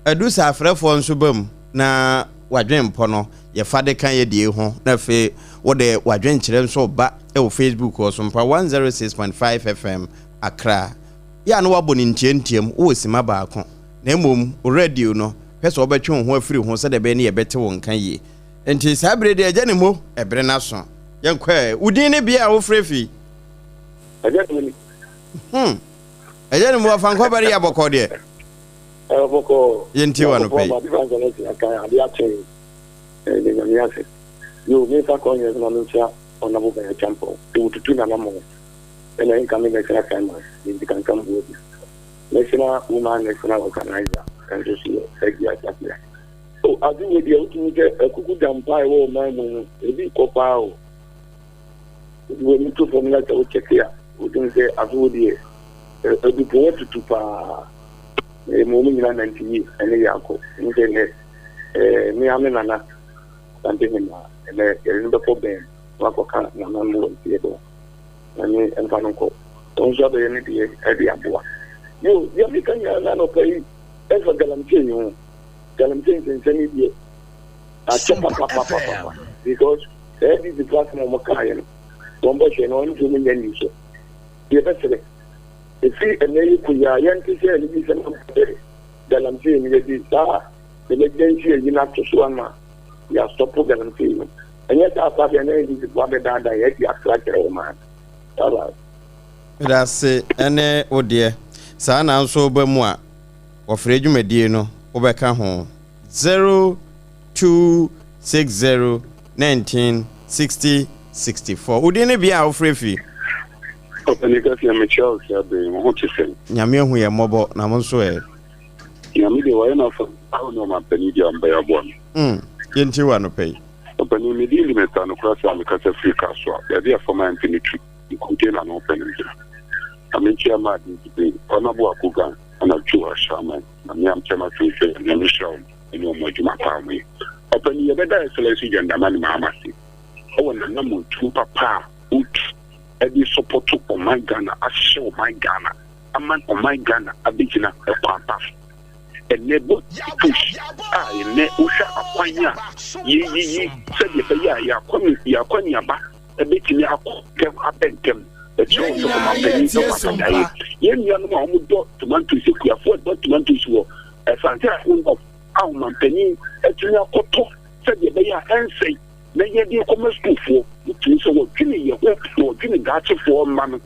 adu sa afrefo nso bam na wadwempo no ye fade kan ye de ho na fe wo de wadwen kire nso ba e wo Facebook o Sompa 106.5 FM Accra ya no waboni ntientiem wo sima baako na emom radio no pese obetwe ho afiri ho se de be ne ye bete wo nkan ye enti sabre de agya ne mo ebre na so ye nkwa udin ne bia wo frefi Ejeni mo afanko bari ya boko de. Boko. Yenti wano pay. Yo me fa ko nyo na ntia ona bo ba champo. Tutu na na mo. Ena in kame me kra kama. Ndi kan kam bo. National woman national organizer. Kan jo si egia tapia. So adu we dia utu ke kuku dampa e wo man mo. Ebi ko pa o. We need to formula to check here. We can say Azudi, a bit more to pa a moment in 90 years, and a yako, and then me amena, something in the four band, Wakoka, Naman, Theodore, and Fanoko. Don't show the energy at the Abua. You, the American Yano pay as a Galamtin, in Sunny year. I check up because that is the platform of Makayan. Don't watch an on to me and you. If you and you could young to say, then I'm saying you are the legacy you not to Swama. You are stop guarantee. And yet, after the name is what I yet you are like a man. That's it, and oh dear, son, I'm so bemoa. Or Fred, you may dear no, Obeka home 0260 1960 64. Would any be our free? Openikasi amechao kiabe mhochisen. Nyame hu ye mobo na monso e. Nyame de wa na fa awo no mapani dia mba ya bwa. Yenti wa no pay. Opani mi di limeta no klasa amikasa Africa so. Ya dia forma infinity. Container no open. Amenchi ama di ona bo akuga. I'm not sure, Shaman. I'm Chama Future and the show. You know, my family. Open your better selection and the man, Mamma. Oh, and the number 2 papa, every support to my Ghana, I show my Ghana, a man on my Ghana, a beginner, a papa. And never push. I ne Usha Apanya. Ye said, ya come, ya back, a bit in your up and them. The choice of my penny, young man would go to Mantus, you afford not to Mantus, a fantastic of our man penny, a junior cotton, said the Bayer and say, may you come school for, which is a guinea, your work for guinea gotcha for man.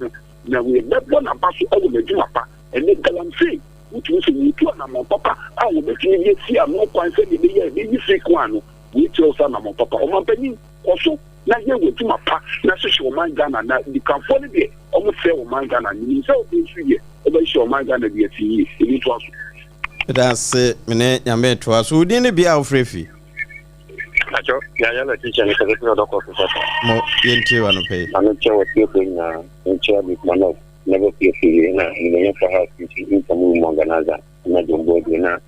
Now we have not one about over the Jumapa, and then Galamsey, which was a two and my papa, I will make you see a more point said the Bayer, maybe fake one, which also my papa, or my penny, also. Na ye we tuma pa na so show man Ghana na the can follow there almost say o man Ghana ni so be free e be show man Ghana dey ti e to aso that's me nyame to aso udi ne bia ofrefi acho ya la teacher ni kale no doctor so mo yenti wa no pay anu che wo ti ko na nche bi mano never be free na ni for house in some organizer na jombo na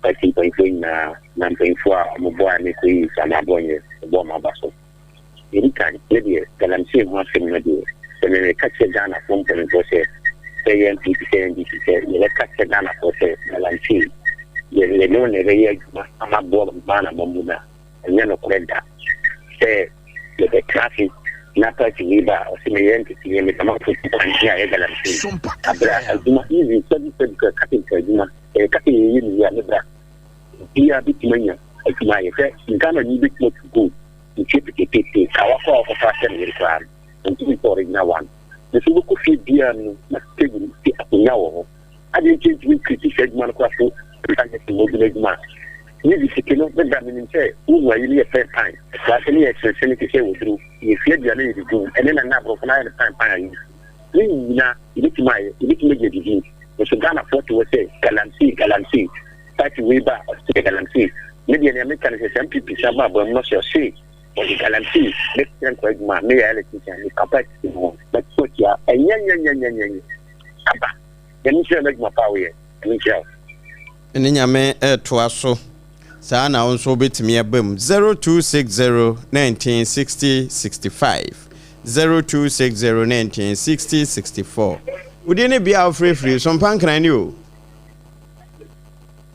I think I na na mpenfo a mo bo ani ko yi sama bonye bo ma baso Erican, maybe Galamsey was in the then catch a Ghana from Process, say MPP, let catch a Ghana for Galamsey. They know never yet, I'm a board of Bana Mamuna, and then of Creda. Say, the traffic, not Odehyieba, or similar entity, and come up with here, Galamsey. I do not even study cutting Kaduma, a cutting in the here, bit mania, as my effect, you cannot need it more to go. Keep our call for fashion required and to be original one. The Subuku feed beer and taking now. I didn't change with criticism one question to mobilate man. Maybe she cannot let that in say, who are you a fair time? That's any extension to say with you. If you're the only room and then a number of 9 times. Now, you need to make a disease. The Sudan afford to say, Galamsey, Odehyieba, or Galamsey. Maybe an American is MPP, but I'm not sure. Or the Galamsey, next time for my mayor, and capacity. But what you are, and yan. Then you shall make my power, and you shall. And then yame to aso. Sa na onso betimi abam 0260 1960 65 0260 1960 64. Would any be our free some punk can you?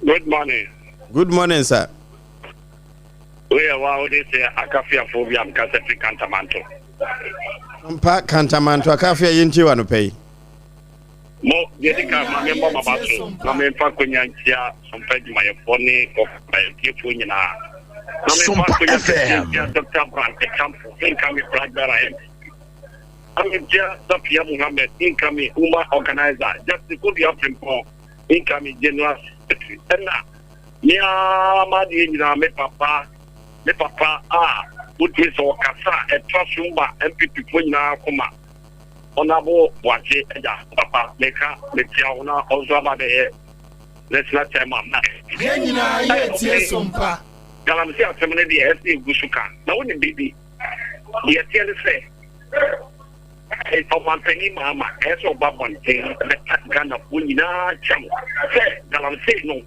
Good morning. Good morning, sir. We are wow, they say Akafia phobia and Casafi Cantamanto. Sompa Cantamanto, Akafia Yinti one pay. Mo, Jessica, my member of Basso, my member Kunyantia, some peg my phony of my Kipunina. Sompa FM, Dr. Brand, a camp, incoming Blackberry. I'm just Sophia Muhammad, incoming Uma organizer, just to put the Obrempong, incoming general secretary. And now, yeah, my me papa, put this or Casa, a trust rumba, MPP Puna Kuma. Honorable Wache, Papa, Meka, Metiauna, Ozama de Air. Let's not tell my Sompa. Galamsey Assembly, the SD Gusuka. Now, when the baby, the Atiel say, it's a one penny mamma, as of Babon, the Ghana Punina Cham. Say, Galamsey, no.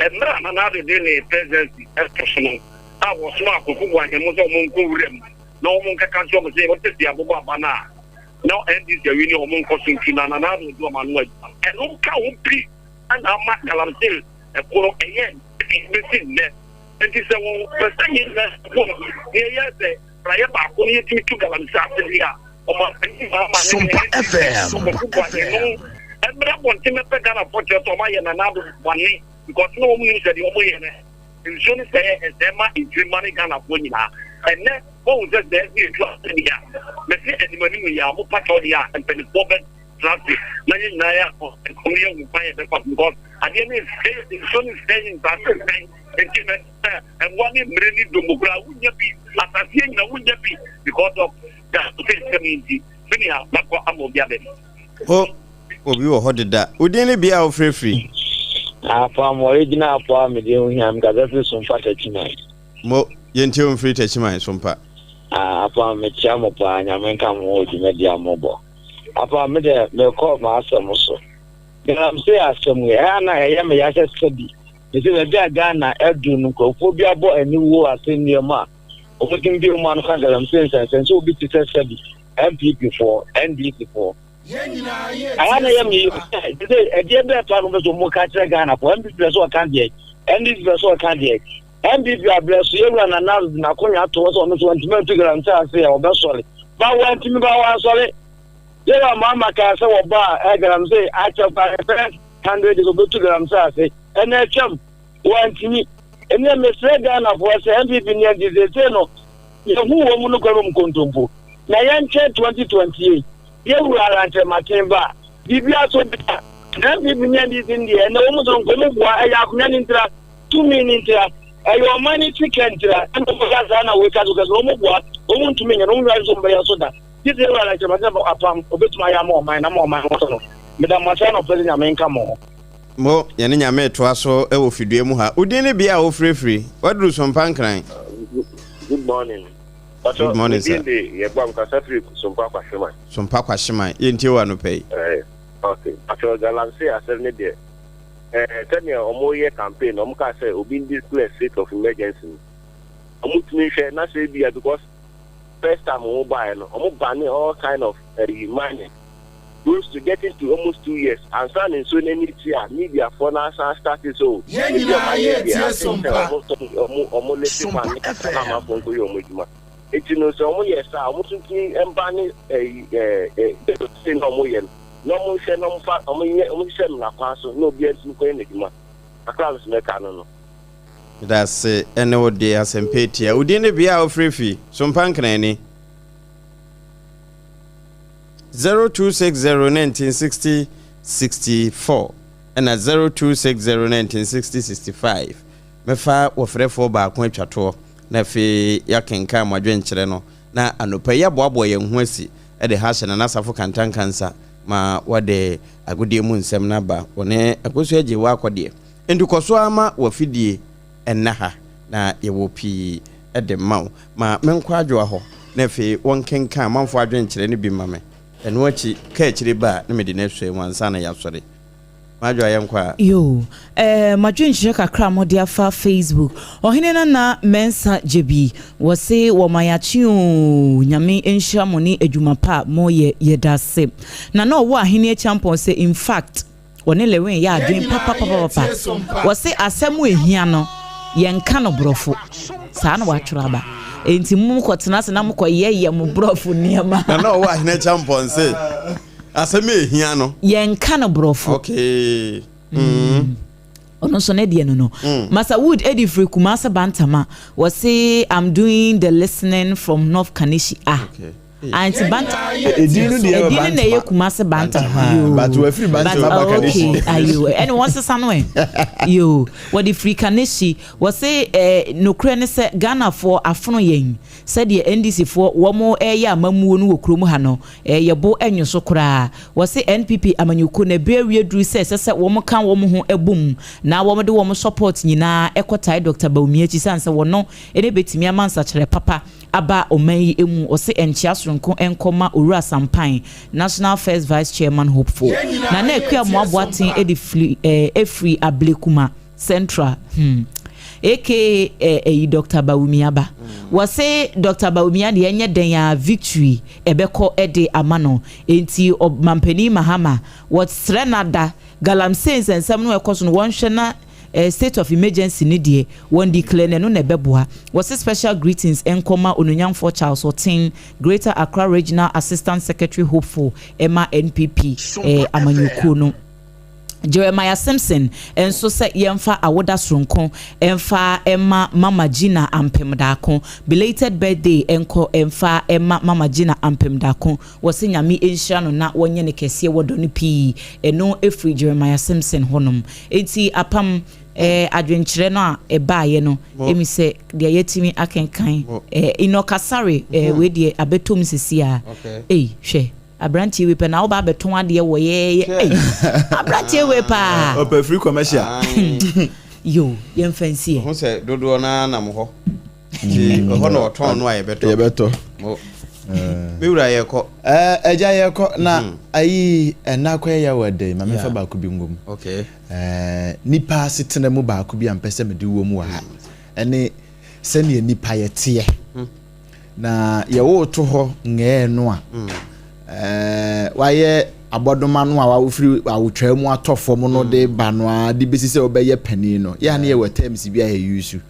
And now another day, presidency, as personal. I was not who was a Muslim. No one can show me what is the Abuba Bana. No end is the union of Moncosin and another woman. And no count be and I'm not Galamsey, a poor again, missing there. And this is a thing in the yes, Rayaba, only to Galamsey. Sompa FM. And I want to make a Ghana for just and another one because no one is the only. In June, say, and Emma is money Ghana for you. And then, what was that? There's a trust in the air. Messi and Manuia, Mupatolia, and Penny Bobet, Traffic, Naya, and Korean will buy the because at the end of the day, June is staying back and one in really Dumubra wouldn't be assassin, wouldn't be because of the community. Finia, Bako Amobiabe. Oh, we were holding that. Would any be our free? Apam original Apam I'm gathering some fat tonight. Mo Yentium free Tachima Sompa. Apam Chamopa and Yamenka Modi Media Mobile. Apam me call my son also. Galamsey asomwe na ya me ya study. Ese we bia Ghana edu no nkofobia bo aniwo aseniema. Omokin bi mo anka Galamsey sense so bi ti study. MPP for NDP for. Ayana ya me ese be pa no so mo ka kire Ghana for MPP so candidate. NDP so candidate. MPP abreso yewura na konya to so no so ntime to Galamsey ase obesole. Ba wa ntime ba wa sole. Yera mama ka se wo ba Galamsey acha pa 100 is obetu Galamsey ase. Ene chem wantini ene mesre Ghana for se MPP ni ndizete no yehu wo mu no kwa mu kontompo na yanche 2028 yewura rante matemba bibia so bita MPP ni ndizete ndie na wo mu so nkomo bua ya akunya ni ntira 2 minutes ayo money ticket ntira ndo ka sana we ka zo wo mu bua wo mu ntumi nya no mu ya so mba ya so da this yewura rante matemba apam obetuma ya mo man na mo man so medam machano president amenka mo mo yene nyame toa so e wo fidue mu ha udin ne bia wo frefre wadru Sompa nkran. Good morning. Good morning, sir. Ye gba mkasa free Sompa kwashima. Sompa kwashima ye ntie wa no pay. Okay. After Galamsey asere ne de tell me omo ye campaign omo ka say obi declare state of emergency. Omo tumi hwe na say bia because first time omo buy no omo ban all kind of money. Close to getting to almost 2 years and standing so many tier media for now started so Sompa FM it's no so yes almost embani say no mo yen no mo say no fa omo say na kwaso no bi entu ko enedima aklas me ka no that's ene wo de asempetia udi ne bia wo frefi Sompa nkran ni 0260196064 and 0260196065 mefa wofrefo ba ko atwato na fe yakenka mwadwe nkyere no na anopa ya boabo ye ho asi e de ha na nasafo kantan kansa ma wade agudie mu nsem na ba wone akoso age wa akode endukoso ama wafidie ennaha na ye wo pi e de maw ma menkwa adwa ho na fe wonkenka manfo adwe nkyere ne bi mame eno achi ka achire ba na mede na hwe wansa na ya sore majwa yankwa yo madwen hye kakra mode afa Facebook ohene na mensa jebi wose wo mayachi nyame enhia moni adwuma pa moye yedase na no wo ahene achampon say in fact wone lewen ya adwen papa wose asemu ehia no yenka no brofo saa na watwraba enti mu kwotena se na mkoye mu brofo niama na no wo ahene champion say aseme ehia no yenka no brofo okay ono so ne de no Masa Wood Eddie Free Kumasa Bantama was say I'm doing the listening from North Kanishi okay. And Banta edinu na ye Kumasa Bantama but we free Bantama Kanishi ayo and once sanwe yo what the Free Kanishi was say no krene se Ghana for afono yen said the NDC for womo ya mamuo no okromu ha no yebo enyo so kra was say NPP amanyuko na bewe dru se womo kan womo ho ebum na womo de womo support nyina ekotai Dr. Baumiachi sanse wono ene betimi amansa kire papa aba omayi emu ose enchia soronko enkoma owura sampan National First Vice Chairman hopeful na ekua moaboaten efri ablekuma Central aka Dr. Baumiaba wase Dr. Baumia de enye den ya victory ebeko ede amano enti mampani mahama what Srenada Galamsey nsem no ekoso no wonhwe na state of emergency ni die won declare no na beboa was special greetings enkoma onunyanfo Charles Otin Greater Accra Regional Assistant Secretary hopeful Emma NPP amanyuko no Jeremiah Simpson enso se yemfa awoda sronko emfa Emma Mama Gina ampem dako belated birthday enko emfa Emma Mama Gina ampem dako wose nyame enhia no na wonye ne kese wodo no pi eno efri Jeremiah Simpson honom enti apam adwenkyere no a ebaaye no emi se de yetimi akenkan inokasare we de abetom sisi a hwe abrantie we pa na oba beton ade wo ye abrantie we pa opa free commercial yo yem fancy ho se dodo na nam ho ti ho no ton no aye beto Miura yeko. Eja yeko na ayi enakwa ya wade ma mefa ba ku bi ngom. Okay. Nipa sitena mu ba ku bi ampese me de wo mu ha. Ene sene nipa ye tie. Na ye wo to ho nge no a. Waye abodoma no a wafiri awotwa mu atofo mu no de ba no a de besi se obeye pani no. Ya na ye watem bia ye yusu.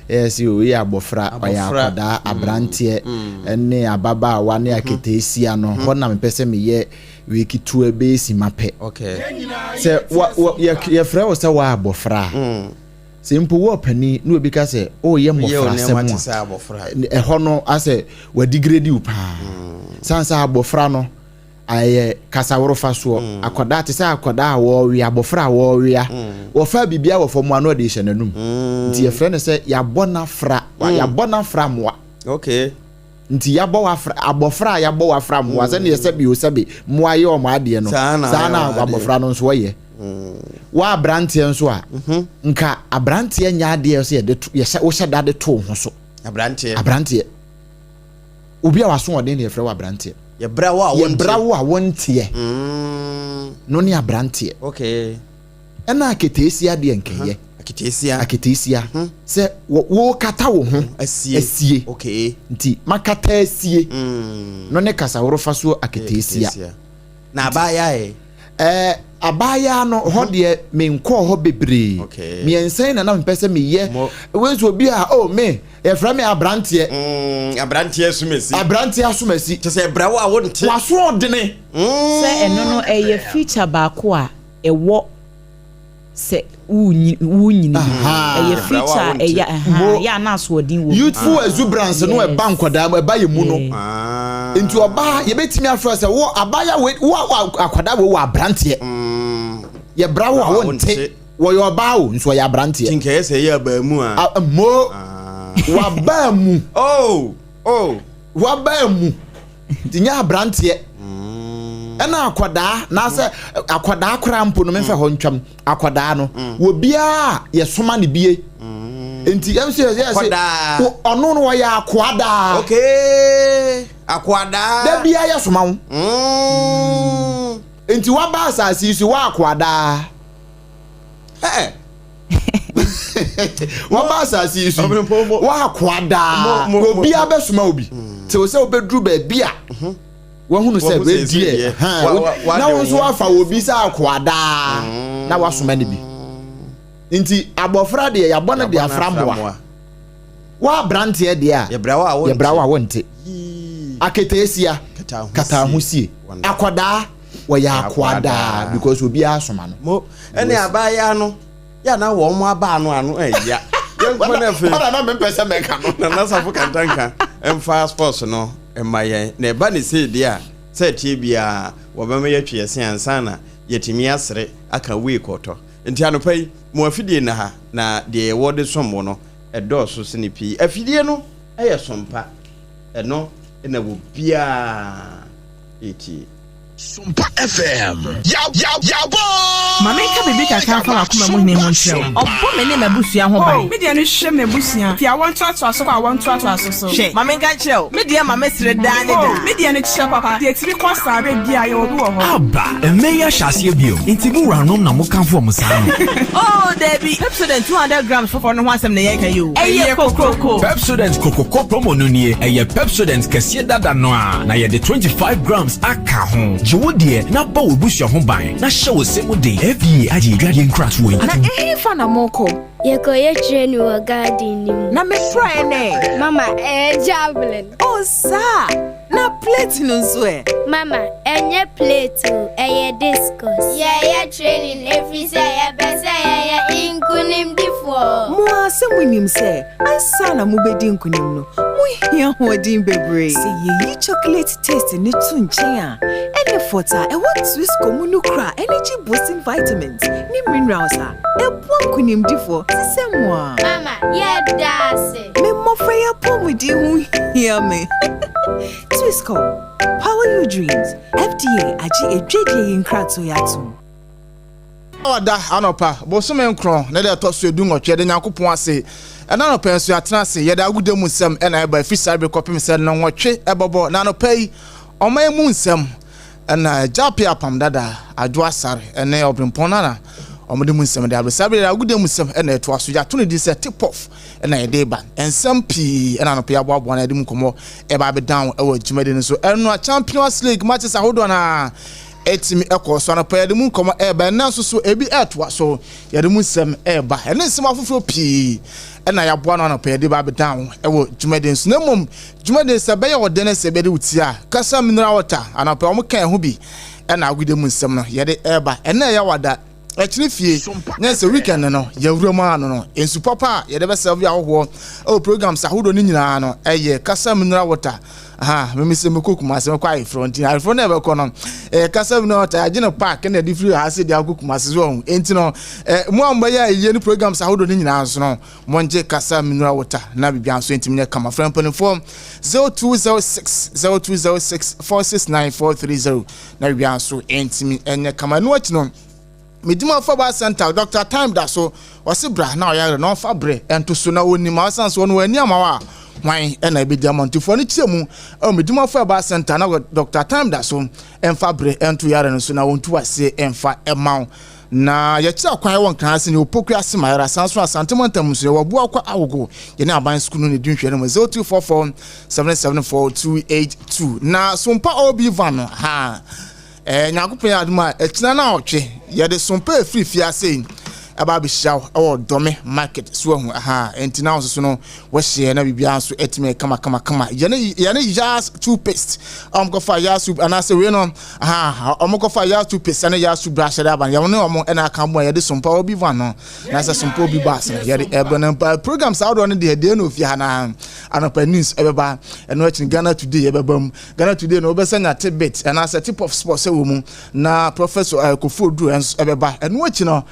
Yes, you abofra oya akoda abrante ene ababa wa ne aketesia no ho na mepese me ye wiki tu ebe si mape. Okay. Se ye frɛ wo se wa abofra. Se mpo wo pani no obi ka se o ye mofra se mo. E ho no ase wa degrade u pa. Sansa abofra no aye kasaworo faso akoda te se akoda wo wi abofra wo wi a wo fa bibia wo fo mo ano de hye nanum nti ye frɛ ne se ya bona fra ya bona fra moa. Okay. Nti ya bo wa fra abofra ya bo wa fra moa se ne ye se bi o se bi moa ye o ma ade no sana abofra no nso ye wa abrante nso a nka abrante nya ade se ye de ye wo hye da de to ho so abrante obi a waso ode ne ye frɛ wa abrante ye brawo a wontie no ni abrante. Okay. Ena aketesia de nkeye aketesia se wo kata wo ho asie. Okay. Nti makata asie no ne kasa woro faso aketesia na abaya abaya no ho de me nko ho bebre me ensan na mpese me ye wenso obi a me e fra me abrante asumasi to say brawo a wonte waso odene se eno no eye feature ba ko a ewo se wunyini eye feature ya na so odin wo youthful exuberance no e bankoda e ba ye mu no nti oba ye betimi afra se wo abaya wo akwada wo abrante ye brawo a wonte wo yo ba wo nso ya abrante tinka ese ye ba mu a mo wa ba mu wa ba mu tinya abrante ena akwada na se akwada akora mpo no me fa ho ntwam akwada no wo bia ye soma ne bie enti yam se ono no ya akwada. Okay. Akwada da bia ye soma wo enti wa ba asasi su wa akwada wa ba asasi su wa akwada obi abesoma obi te wo se obedru ba bia wahunu se we die na won so afa obi sa akwada na wasoma ne bi nti abofra de ya bona de aframboa wa brante de a ye brawo a wonte aketesia kata husie akwada wa ya akwada because obi asoma no mo ene abaya no ya na wo mo aba no ya yenko na fe na me pese meka no na safo kantanka emfa sports no emaye na eba ne se dia se tie bia wo ba me yatwe yese ansa na yetimi asere aka we koto nti anopai mo afidie na ha na de wo de sommo no edoso se ne pi afidie no eye sompa eno ena wo bia eti Sompa FM. Yaw bo. Mama ka bibi ka kan fa akoma mu ne ho ntrem. Obo me ne mabusua ho ban. Me de no hwe mabusua. Fi awon to aso so kwa awon to aso so. Mama ka kyerɛw. Me de mama sire da ne da. Me de no kyerɛ papa. De tiri kwa sa be bia ye obi wo ho. Aba, emeya hyase bio. Nti mu ranom na mo kan fo mo sa no. Oh, Debbie. Pepsodent 200 grams for no ho asem na ye ka yo. Eye kokoko. Pepsodent kokoko promo no nie. Eye Pepsodent kɛse dada no a. Na ye de 25 grams aka ho. Jewodie na ba obusua ho ban na hye wo semu de FDA age dwade nkrat wo na fa na moko ye training wa garden nim na me fry ne mama javelin oh sa na plate no so mama enye plate eye discus ye training every say ye bese ye inkunim difo mo asemunim se ansa na mo bedi inkunim no mo hia ho din bebre se ye chocolate taste ne tu nchen a ene fota e what Swiss communukra energy boosting vitamins ni minerals a e bo inkunim difo se moi mama ye dase me mo freya pomudi hu hia me Swisscom, power your dreams. FDA agi edwedie yinkratso yato. Oda anopa, bosome nkron na de to so edu nwotwe de Nyankopon ase ɛna no pɛ nso atena se yɛda agude mu nsɛm ɛna ɛba afisa be kɔpem sɛ no nwɔtwe ɛbɔbɔ na no pɛyi ɔman mu nsɛm ɛna Japi Apam Dadaa Adwoa Asare ɛne Obrempong Adwoa ɔmode mu nsɛm de abresabe yɛda agude mu nsɛm ɛna ɛto aso ya to ne di sɛ tip off ɛna yɛde ba nsɛm pii ɛna no pɛ aboaboa na yɛde mu kɔmɔ ɛba be down ɛwɔ dwumade no so ɛno Champions League matches ahodo na etimi ekọ so na pa yɛde mu nkɔmɔ ɛba na so ebi ɛtoa so yɛde mu nsɛm ɛba ɛne nsɛm afoforo pii ɛna yɛaboa no na pa yɛde ba be down ɛwɔ dwumade so na mom dwumade sɛ bɛyɛ ɔde ne sɛ bɛde wutia kasa mineral water ana pa ɔmo kan ho bi ɛna agude mu nsɛm no yɛde ɛba ɛna yɛ wada ɛkyiri fie nyɛ weekend no yɛwura mu ano no ensu papa yɛde bɛ serve ahoho ɛwɔ programs ahodo ne nyinaa no ɛyɛ kasa mineral water me se me kokuma se me kwa front na front na be ko no kasa bi no ta agene park na di free ha se dia kokuma se so enti no mo amba ya ye ni programs ahodo ni nyina so no mo nje kasa mineral water na bibia so enti me kama friend pon form 0206 469430 na bibia so enti me enye kama no achi no medima faba center Dr. Time da so wase bra na oyare no fa bre ento so na woni ma sanso no wani amawa wan ena ebi diamond fo ni chiemu o medima faba center na Dr. Time da so emfa bre ento yare no so na wontu ase emfa emaw na ye kira kwan won kan ase ni opoku ase mayara sanso asantemantam so wo bua kwa awogo ye na aban school no ne dinhwe no 0244 774282 na Sompa obi van ha nyakopon aduma etina na otwe ye de Sompa free fiase aba be shaw o dome market so hu enti na so no wo hye na bibia so etime kama ye ne yas toothpaste go fa yas and say we no go fa yas toothpaste and yas brush da ban ye no na aka mo ye de Sompa obi van no na say Sompa obi bass ye de ebono programs out on de no fi ha na anopa news ebeba eno achi Ghana Today ebebam Ghana Today no obesanya tidbit and as a tip of sports we mu na Professor Kofodu ebeba eno achi no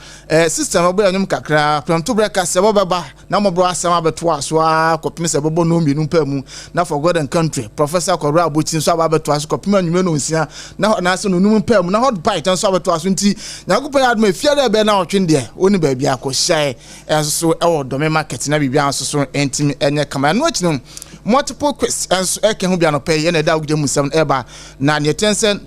system obo anyum kakra pronto breaker se bobeba na mobro asem abeto aso akopim se bobo no mienu pamu na for God and country Professor Kora Abochi so abeto aso kopim anyum no nsia na se no num pamu na hot bite so abeto aso nti nyakopan adma fiade be na otwe de oni ba bia akɔhyɛ enso ewo dome market na bibia anso so entimi enye kama no achi no multiple questions enso eke ho bia no pay na da ugde mu sem eba na ne tensen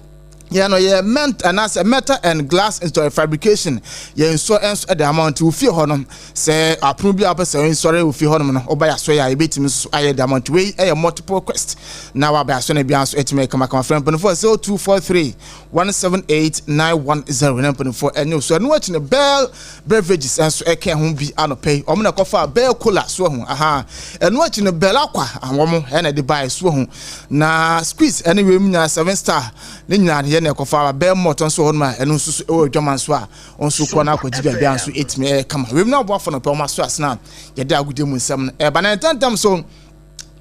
no ye meant and as a metal and glass into fabrication ye nso enso the amount we feel honum say approve bi apese sorry we feel honum no oba so ya ebetimi so aye the amount we multiple quest now aba so na bi anso etime kama friend pon for 0243 178910 na pon for enyo so no achi ne bell beverages enso eke ho bi anopay omo na kofa bell cola so ho eno achi ne bell akwa awom na de buy so ho na squeeze anyway munya 7 star ne nyina ne kofa be moto so honma eno nso e dwaman so a onso ko na akwaji bia anso etime kama we na boafo no pe o maso asna ye da agude mu nsem e ba na tantam so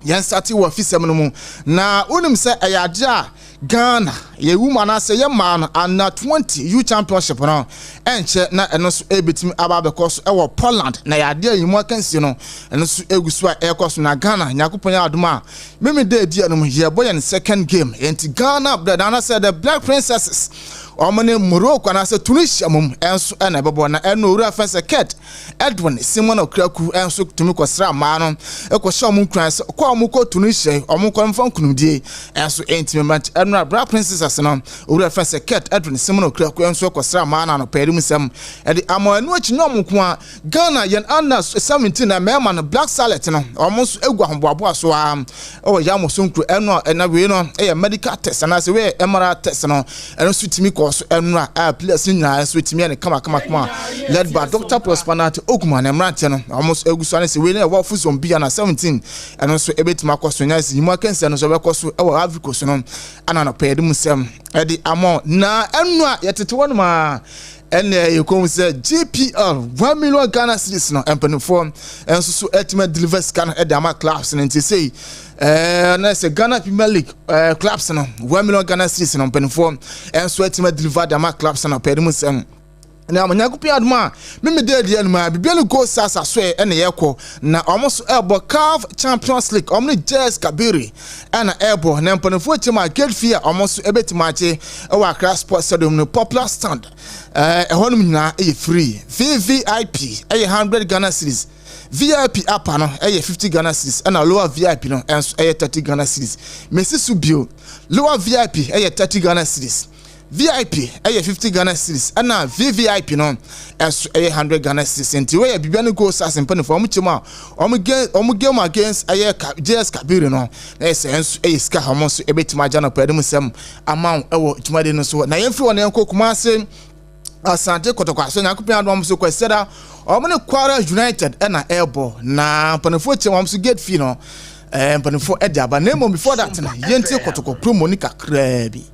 yen start wo afisem no mu na unim se ayade a Ghana ye woman ase ye man under 20 U championship no enche na eno so ebetimi aba be course e wo Poland na yade ayimu akansi no eno so egusu a e course na Ghana nyakopon aduma meme dey dia no ye boy in second game enti Ghana brother said the Black Princesses omane Morocco na se Tunisia mum enso na bebo na eno ura fense ket Edwin Simon Okraku enso tumi kwasra ma no e kwasha mum kran se kwa mum ko Tunisia omum ko mfan kunumdie enso enti match eno Black Princesses no ura fense ket Edwin Simon Okraku enso kwasra ma na no pɛrim sem e di amo eno achi no mum ko a Ghana yen under 17 na mema no Black Sallet no omum so egu ahomboabo so a o ya mo sonkru eno na we no e medical test na se we MRI test no eno so timi so enra place nyina so etimi ne kama led by Dr. Prosperity Ogumane Mrante no almost eguso ane se we na wafu zombia na 17 eno so ebetima kwaso nya se yimu akense no so be kwaso e wa Africa so no ana no pɛdum sem e di amo na enu a yetete wonu ma ene yekom se GPL 1 million Ghana cedis no empenfo enso so etime deliver scan e di ama clubs nti say na se Ghana Premier League clubs no 1 million Ghana cedis no empenfo enso etime deliver di ama clubs no pɛdum sem na amanyakopi aduma meme dey anuma bibielu go sasa so ene yekɔ na almost ebo CAF Champions League omni Jazz Kabiri ana ebo na mpanefo chima gate fee almost ebetimache e wa Accra Sports Stadium no popular stand honum nyina e free VVIP e 100 Ghana cedis VIP upper no 50 Ghana cedis and lower VIP no 30 Ghana cedis. Messi Subio lower VIP 30 Ghana cedis. VIP 50 Ghana cedis and now VVIP no 100 Ghana cedis. And where Bibiano goes as in penny for Muchima game against JS Kabiri no ska almost a bit my jana pedemusem amount Jumadino so na everyone uncle Kumase Asante Kotoko so Nakupia Dom so kweseda Omani Kwara United and a elbow na panefo to get fino and panefo Edia but name before that Yente Kotoko Pro Monica Krebi.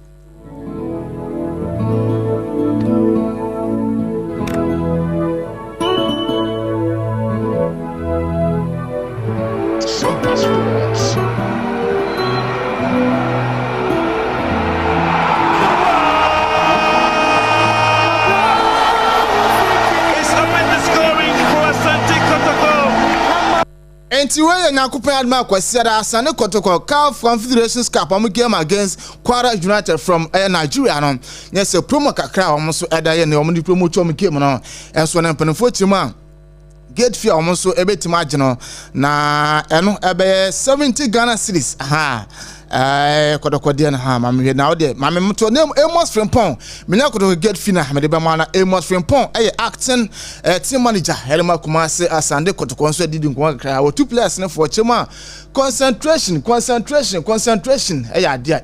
Enti we Nyankopon adma kwasiada Asane Kotoko CAF Confederations Cup game against Kwara United from Nigeria no. Yes, promo kakra omo so eda ye ne omo di promo chom game no. Enso na mpanefo chima gate fee omo so ebetima ageno na eno ebe 70 Ghana cedis. Aha. Kotoko dia na ha mame na ode mame mto name Amos Frimpong me na kotoko get fina me de be ma na Amos Frimpong acting team manager Helma Kumase Asande Kotoko so didi nko kakra wo two players ne for chema concentration ade a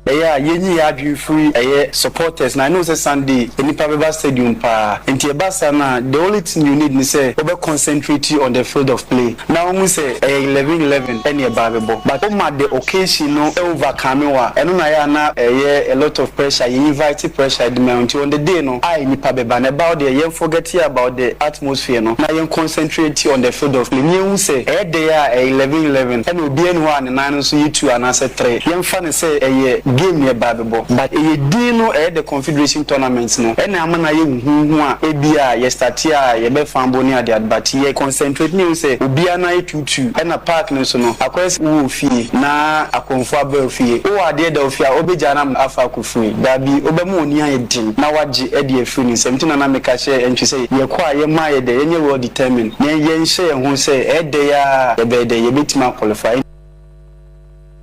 ehia yenyi ya adwi free supporters na I know say Sunday enipa beba stadium pa enti ebasa na the only thing you need ni say obe concentrate on the field of play now we say 11 any babebo but the occasion no overcome wa eno na ya na a lot of pressure you invite pressure the mount on the day no enipa beba na about the you forget about the atmosphere no na you concentrate on the field of play you say dey 11 and obi enu one na so you 2 and 3 you fan say game near Babebo, but a dino the Confederation tournaments no. And I'm na ye hu a ebia ye start here ye be fambonia de but ye concentrate me say obia na 22 and a park no so no. Akwes wo fie na akonfo aba fie. O ade da ofia obeja na afa ku free. Da bi obemu oni an din na waje e de free ni semti na make share entry say ye kwa ye ma ye de ye well determined. Ye nhye hu say e de ya ye be de ye betima qualify.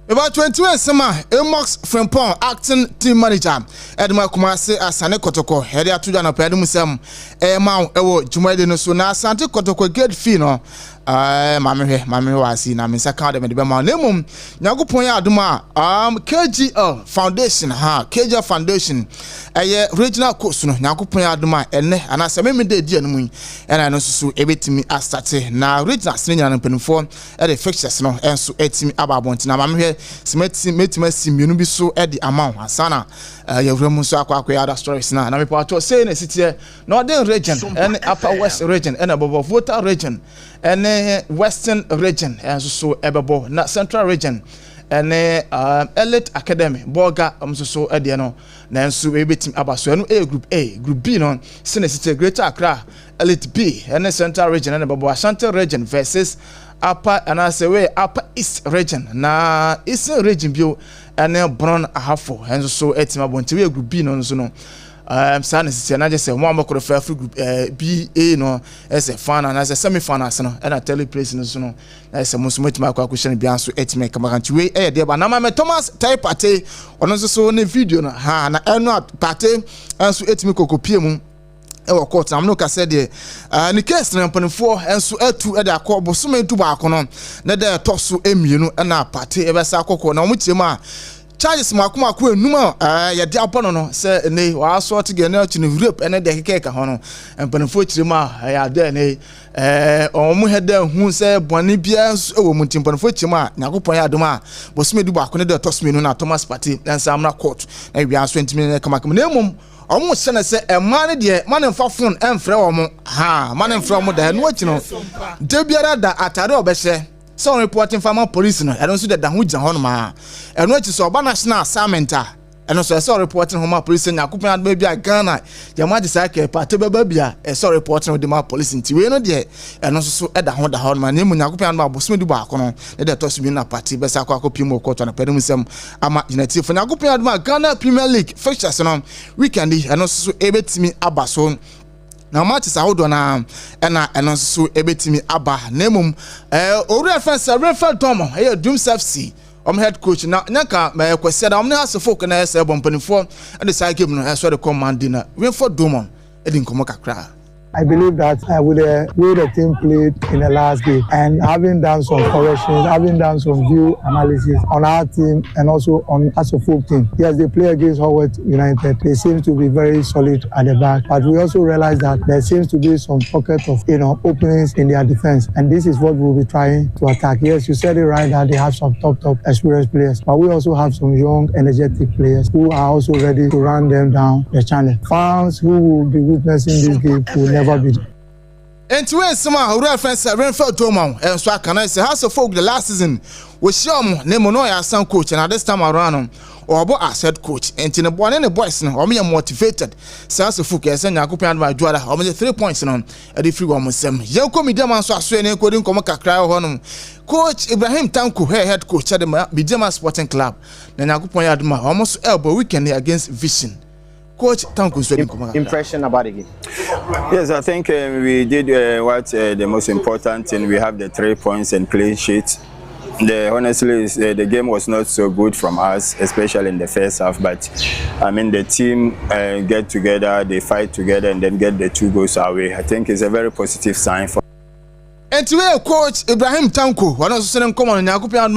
About 21 summer, Amos Frimpong acting team manager Edma Kumase Asane Kotoko hedia tuja na pedumusem ma ewo Jumade no so na Asante Kotoko get fee no mame wasi na mensa ka de me be ma nemum Nyankopon ya aduma KGL Foundation KGL Foundation regional coach no Nyankopon ya aduma enne anase me de die no mu ena no so ebetimi astarte na regional senior na penfo the fixtures no enso etimi ababonti na mame metima simienu bi so e di amount asana yewremu so akwa other stories na me pato say na sitie northern region and upper west region and above voter region and western region and so ebebo na central region and elite academy boga so e de no na enso ebetim abaso no group B no sinesite greater Accra elite B and central region and above Ashanti region versus upper and I say way upper east region na eastern region bio and brown ahafo and so etima bonti we group B no so no Sanis na just say one more free group BA no as a fan and as a semi finals no and I tell you place no so no as a musumet ma kwa question bi anso etima kamakanti we dey ba na ma Thomas type party ono so ne video na na eno party anso etimi kokopie mu ewo court am no ka said the ni case na mpanfo enso atu e da akọ so metu ba akono na da toso emienu na party e be sa akọkọ na omutirem a charges makoma ko enum ya de abono no se ne wa sort ge na chinu Europe ene de keke ka ho no mpanfo tirem a ya de ne omu heda hu se boni bia ewo mutim mpanfo tirem a Nyakopon ya adom a bo so medu ba akono de toso menu na Thomas party ensa amna court na bia so ntimi kama na emum omo sene se emane de mane fa phone enfre omo mane enfre omo da no akino de biara da atare obehye so reporting farmer police no eno so da ho gya ho no ma eno achi so oba national assignment eno so reporting home police Nyakopon adma bia Ghana ya maji sake party baba bia so reporting with the police nti we no de eno so da ho no ma nemu Nyakopon adma bosom du ba kono ne de toso bi na party be sa akwa pimo court na pedum sem ama United for Nyakopon adma Ghana Premier League fixtures no weekend eno so ebetimi abaso Now matches ahodo na eno so ebetimi aba na emum owura fence Ransford Tomo Dreams FC head coach na nyanka kwese da omne asofo na ese bompanifo and the side game no so the command na Ransford Tomo edin komo kakra. I believe that with the way the team played in the last game and having done some corrections, having done some view analysis on our team and also on as a full team. Yes, they play against Howard United. They seem to be very solid at the back, but we also realize that there seems to be some pocket of openings in their defense, and this is what we'll be trying to attack. Yes, you said it right that they have some top experienced players, but we also have some young, energetic players who are also ready to run them down the channel. Fans who will be witnessing this game will never be. And to win some reference Ransford Tomo and so can I say House of Folk the last season with Shom Nemonoya some coach and at this time around or about as head coach and in the boy and the boys now or me motivated so House of Folk and Apam Dadaa or me 3 points on at the free one with them. Yoko me demand so I and couldn't come a cry on Coach Ibrahim Tanko head coach at the Bidema Sporting Club. Then Apam Dadaa almost elbow weekend against Vision. Coach, impression about the game? Yes, I think we did what the most important thing. We have the 3 points and clean sheet. Honestly, the game was not so good from us, especially in the first half. But I mean, the team get together, they fight together, and then get the 2 goals away. I think it's a very positive sign for. And today, Coach Ibrahim Tanko, one of the same common in Yakupian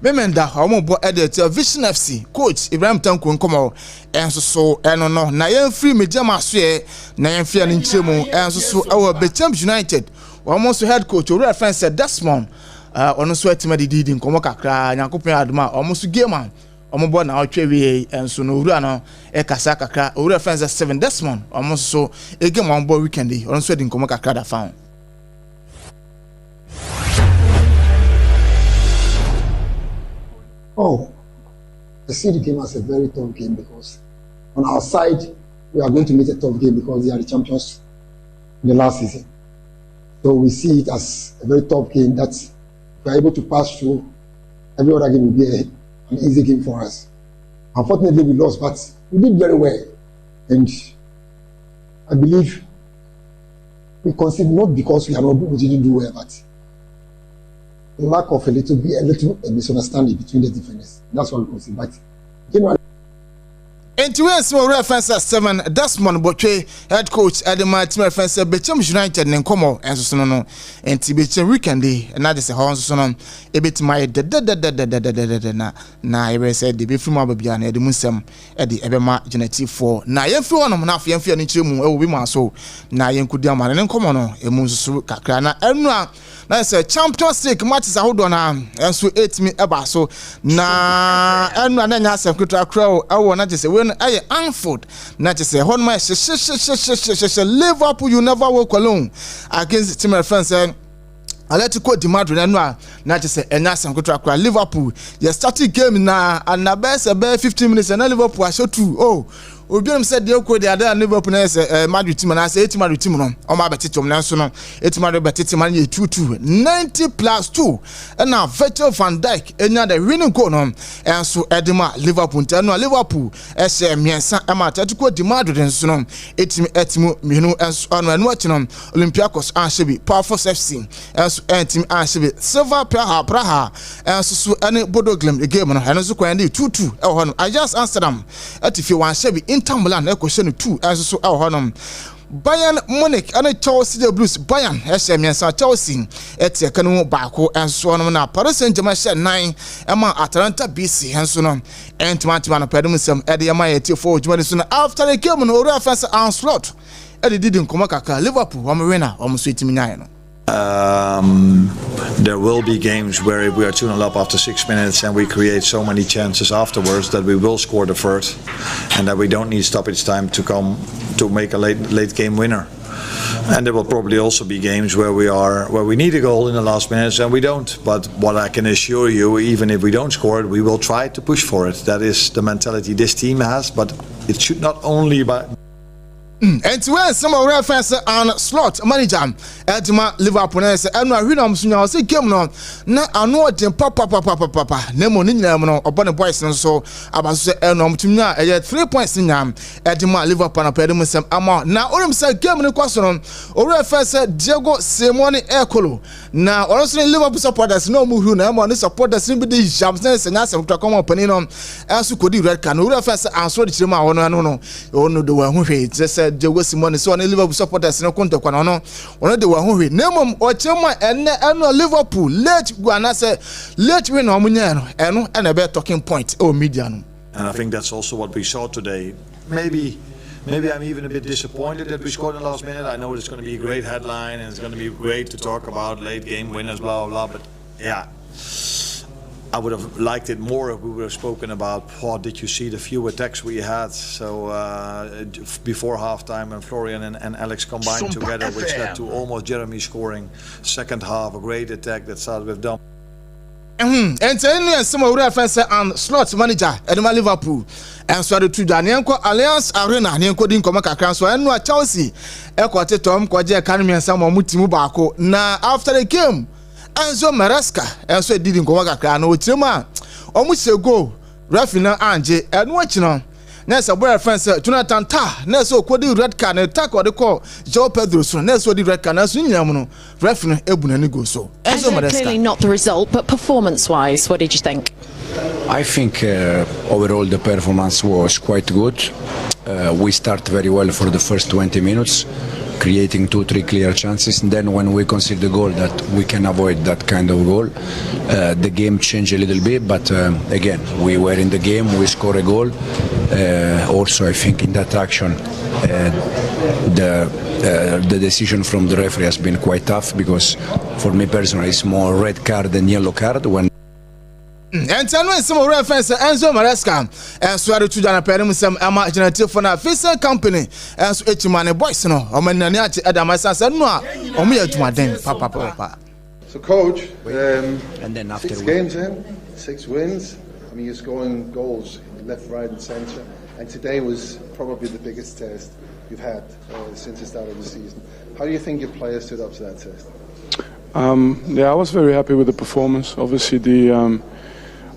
Memenda, Homo editor Vision FC, Coach Ibrahim Tanko and Como, and so no, Nayan free Majama Sue, Nayan Fian in Chimo, and so our Betam United, almost head coach or reference said Desmond, on a sweat did in Komoka, Yakupian Adma, almost game man, Omobo now Trevi, and so no Rano, Ekasaka, or reference 7 Desmond, almost so a game on board weekend, on sweating Komoka found. Oh, I see the game as a very tough game because on our side, we are going to meet a tough game because they are the champions in the last season. So we see it as a very tough game that we are able to pass through. Every other game will be an easy game for us. Unfortunately, we lost, but we did very well. And I believe we conceded not because we didn't do well, but lack of a little misunderstanding between the defenders. That's what we concede. But and to win small reference 7 Desmond Botwe head coach at the team reference Betam United and Como and so no and Betam weekend and that is a horse so no a bit my na I said the be from Abia and the Musem at the Ebema Genetic 4 na yemfi one na afia ni chemu e wo bi ma so na yenkudia ma ne Como no e mu so kakra na enua na say Champions League matches ahodo na enso 8 mi eba so na enua na nya asem kutra crow e wo na je say when aye Ransford na je say hon ma Liverpool you never walk alone against team reference Atletico de Madrid na je say enya asem kutra crow Liverpool you started game na best 15 minutes and Liverpool are show 2 oh Obiam said the okwo the other Liverpool na say Madrid team na say 8 Madrid team no o ma betetom na so no 8 Madrid betetom na 2-2 90+2 and now Virgil van Dijk enya the winning goal no and so Edema Liverpool no Liverpool say miensa e ma Atletico de Madrid nso no etimu minu enso anu achi no Olympiacos Anshebi Powerful FC enso team Anshebi Silva Praha enso so ene Bodo Glimt the game no enso kwa ndi 2-2 e ho no Ajax Amsterdam atifi wan Shebi Milan question 2 as so Bayern Munich and Chelsea the Blues Bayern SM Chelsea etia kanu baako enso no na Paris Saint-Germain 9 ema Atalanta BC enso no entima na pedum sem ede ema etia for juma so after the game no reference Ransford ede did nkoma kaka Liverpool am winner am so etimi nyan no. There will be games where if we are 2-0 up after 6 minutes and we create so many chances afterwards that we will score the third and that we don't need stoppage time to make a late game winner. And there will probably also be games where we need a goal in the last minutes and we don't. But what I can assure you, even if we don't score it, we will try to push for it. That is the mentality this team has, but it should not only be. And to win some reference on slot manager Edma Liverpool na say enu ahwinam so nya say game no na anu odin papa na mo ni nyam no obo ne boys no so abaso say enu omtum nya 3 points nya Edma Liverpool na pede musem ama na orim say game ne kwaso no owura fa say Diego Simeone Ekolo na also Liverpool supporters no mu hu na mo ne supporters bi dey jam say nya sem to come opani no enso kodi red card no owura fa say answer de chirema wono no ono de wa hu hwe say Diego Simeone so na Liverpool supporters no konto kwa no ono de wa hu hwe nemom o chema eno Liverpool late guana say late win no munya no eno na be talking point o media no. And I think that's also what we saw today. Maybe I'm even a bit disappointed that we scored in the last minute. I know it's going to be a great headline and it's going to be great to talk about late game winners, blah, blah, blah. But yeah, I would have liked it more if we would have spoken about, did you see the few attacks we had? So before halftime when Florian and Alex combined Sompa together, FM. which led to almost Jeremy scoring. Second half, a great attack that started with Dom. And then some of our fans and slot manager Edema Liverpool and so to Danienko Alliance Arena Nienko din koma kakran so enu a Chelsea ekwote tom kwaje Academy and some mutimu baako na after the game Enzo Maresca and so didn't koma kakran no otirema omu se go referee na anje enu achino na so boy fans Jonathan Ta na so kwodi red card na attack or the call Joe Pedro so na so di red card na so nyam no referee ebuna ni go so Enzo Maresca. Clearly not the result, but performance-wise, what did you think? I think overall the performance was quite good. We start very well for the first 20 minutes, creating 2-3 clear chances. And then when we concede the goal, that we can avoid that kind of goal. The game changed a little bit, but again, we were in the game, we scored a goal. Also, I think in that action, the decision from the referee has been quite tough because for me personally, it's more red card than yellow card when. And tell me some reference Enzo Maresca and Swari to Jana Perim some Ama Generative for a Fisher company and so Etimane boys no or Mananiati Adamasa said no or me to my den papa. So coach, and then after 6 games in, 6 wins. I mean you're scoring goals left, right and centre, and today was probably the biggest test you've had since the start of the season. How do you think your players stood up to that test? I was very happy with the performance. Obviously the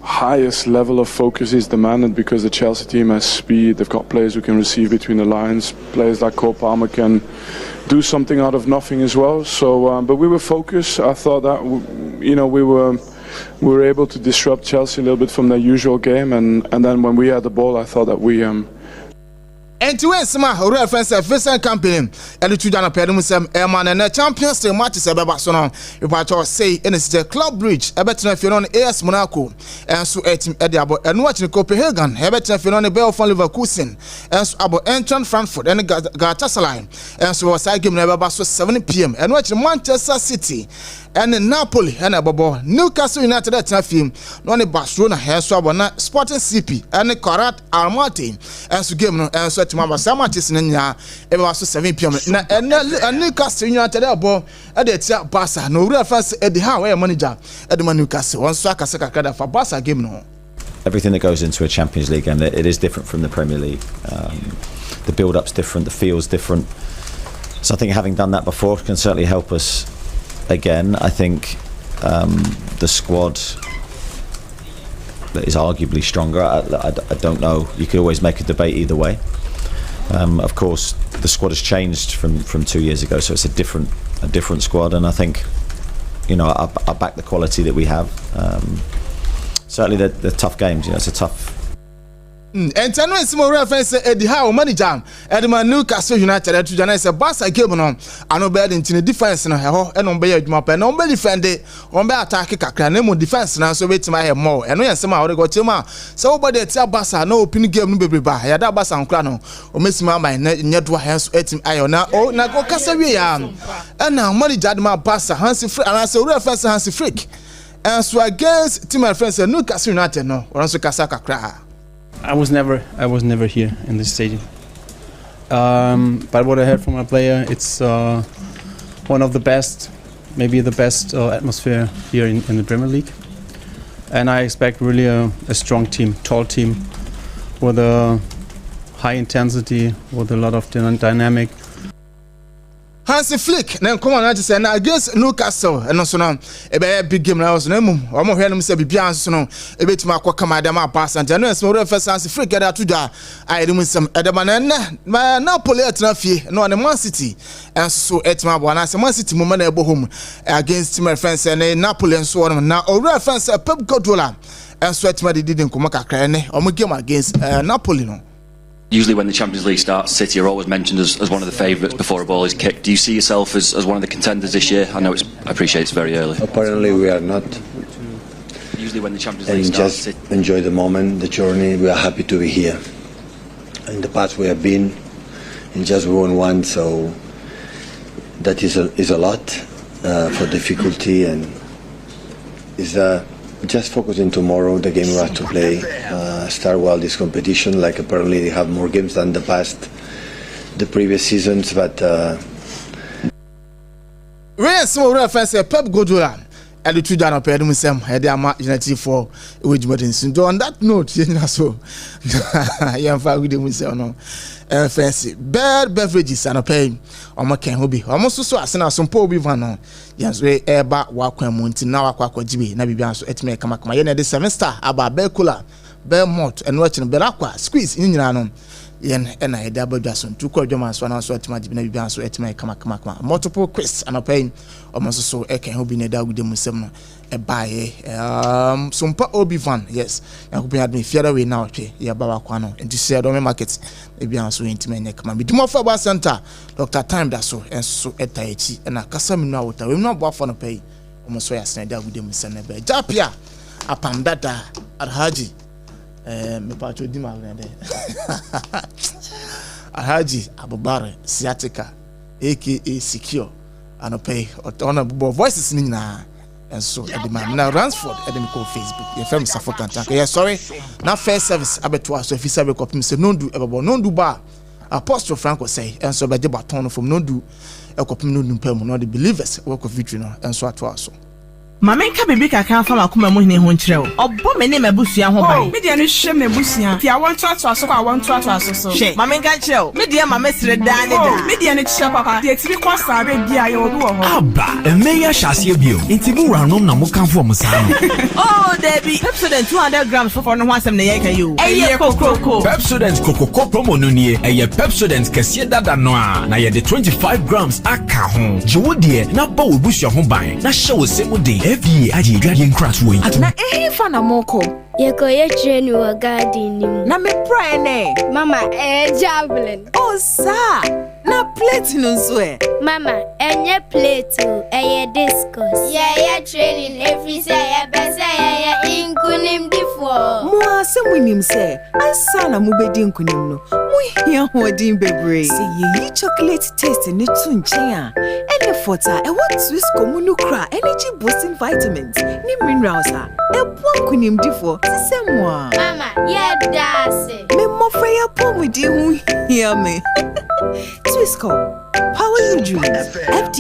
highest level of focus is demanded because the Chelsea team has speed. They've got players who can receive between the lines. Players like Cole Palmer can do something out of nothing as well. So, but we were focused. I thought that we were able to disrupt Chelsea a little bit from their usual game, and then when we had the ball, I thought that we. And to win some reference Fisher company and the Chudana Pedum some Airman and the Champions League matches about Sonon. If I say in the Club Bridge, a better if you're on AS Monaco and so at Ediabo and watching Copenhagen, a better if you're on the Bell from Leverkusen and so about Entron Frankfurt and Galatasaray and so was I give never 7 p.m. and watching Manchester City and Napoli and Abobo Newcastle United at Tafim, non Barcelona and so about Sporting CP and the Karat Almaty and so game and so Mama Samatis Nanya, it was 7 p.m. And Newcastle United abo at the Barca, no reference at the Highway manager at the Newcastle, one Saka Saka for Barca game. No. Everything that goes into a Champions League, and it is different from the Premier League. The build up's different, the feel's different. So I think having done that before can certainly help us again. I think the squad that is arguably stronger. I don't know. You could always make a debate either way. Of course, the squad has changed from 2 years ago, so it's a different squad, and I think, I back the quality that we have. Certainly, the tough games. It's a tough. And ten when some reference Eddie Howe manager Edman Newcastle United to Jana Barca game no ano bed into the defense no ho and on be adwuma pe no be defend on be attack kakra na mo defense na so betima he more eno yensem a we go tema so obody tia Barca na open game no bebreba ya da Barca nkra no o mesima man na nyedo ha so etim ayo na o na go kasa wi ya na manager Adma Barca Hansi Frick and so reference Hansi Frick and so against team friends Newcastle United no or so kasa kakra. I was never here in this stadium. But what I heard from my player, it's one of the best, maybe the best atmosphere here in the Premier League. And I expect really a strong team, tall team, with a high intensity, with a lot of dynamic. Hansi Flick na come on say na against Newcastle eno so no e be big game na so na mum o mo hwe no say bibia so no e betima akoka madam pass and no so we first Hansi Flick da to da ai dem sem e dem na Napoli atna fie no na Man City and so etima bo na say Man City mum na e bo home against team friends and Napoli and so on na o friends Pep Guardiola and so etima did nkomo kakra ne o mo game against Napoli no. Usually when the Champions League starts, City are always mentioned as one of the favourites before a ball is kicked. Do you see yourself as one of the contenders this year? I appreciate it's very early. Apparently we are not. Usually when the Champions League starts... just enjoy the moment, the journey. We are happy to be here. In the past we have been and just won one, so that is a lot for difficulty and is just focusing tomorrow, the game we have to play, start well this competition, like apparently they have more games than the previous seasons, but... When some reference Pep Guardiola and the two down up Edmund Sam had their United for which buttons. On that note, you know, so yeah, with them no fancy bad beverages and a pay on my can hobby. Almost so as some poor bivano. Yes, we eba wakwa munti na wakwa jibi na bibia so etime kama yene de 7 star aba Bekula Belmont and watching Belakwa squeeze in nyina yen na eda abadwaso ntuko adwama so na so etime jibi na bibia so etime kama multiple quiz and a pain almost so e can hobi na da gude musem no e bae Sompa Obivan yes yankopin adme fiara we na otwe ya baba kwa no enti se do me market e bia so intime ne kama bi dimo fa ba center Dr. Time da so enso etachi na kasa minu awota we no aboafo no pay almost so ya sna da gude musem na be japia Apam Dadaa Alhaji me pacho di ma ne Alhaji Abubare Siatica aka Secure anopay on voices ni na and so at the man now Ransford at them call Facebook your family suffocant yeah sorry now first service abeto so if you say be copy say no do ebo no do ba Apostle Franco say and so be the baton from no do e copy no do pem no the believers work of victory no and so ato aso Mama nka bebe kaka fa makoma mu hene ho nkyerɛw. Obbo me ne mabusua ho ban. Me de no hwe mabusua. Fi awon to aso so kwa awon to aso so. Hwe, mama nka kyerɛw. Me de mama sire da ne da. Me de no kyerɛ papa. De tiri kwa sabe bia ye obi wo ho. Aba, emeya hyase bio. Enti mu ranom na mo kan fo mo sa no. Oh, Debbie, Pepsodent 200 grams for no ho asem na ye ka yo. Eye kokoko. Pepsodent kokoko promo no nie. Eye Pepsodent kɛseɛ dada no a na ye de 25 grams aka ho. Jiwo de na ba wo busua ho ban. Na hye wo se mu de. FBA aji dragon crash way. Na fa na moko. Yeko ye train wo garden nim. Na me pray ne. Mama, javelin. Oh, sa. Na plate no so e. Mama, enye plate o, eye discus. Yeah, training every say ya best ya inkunim difo. Mo asemunim se, ansa na mo bedi inkunim no. Mo hia hodin bebre. Se ye chocolate taste ni tu nchen a. Ene fota e what Swiss comunu kra energy boosting vitamins ni minerals a. E po inkunim difo. Mama, yeah, that's it. Me mo freya pomudi hu hear me. Twisco, power your dreams.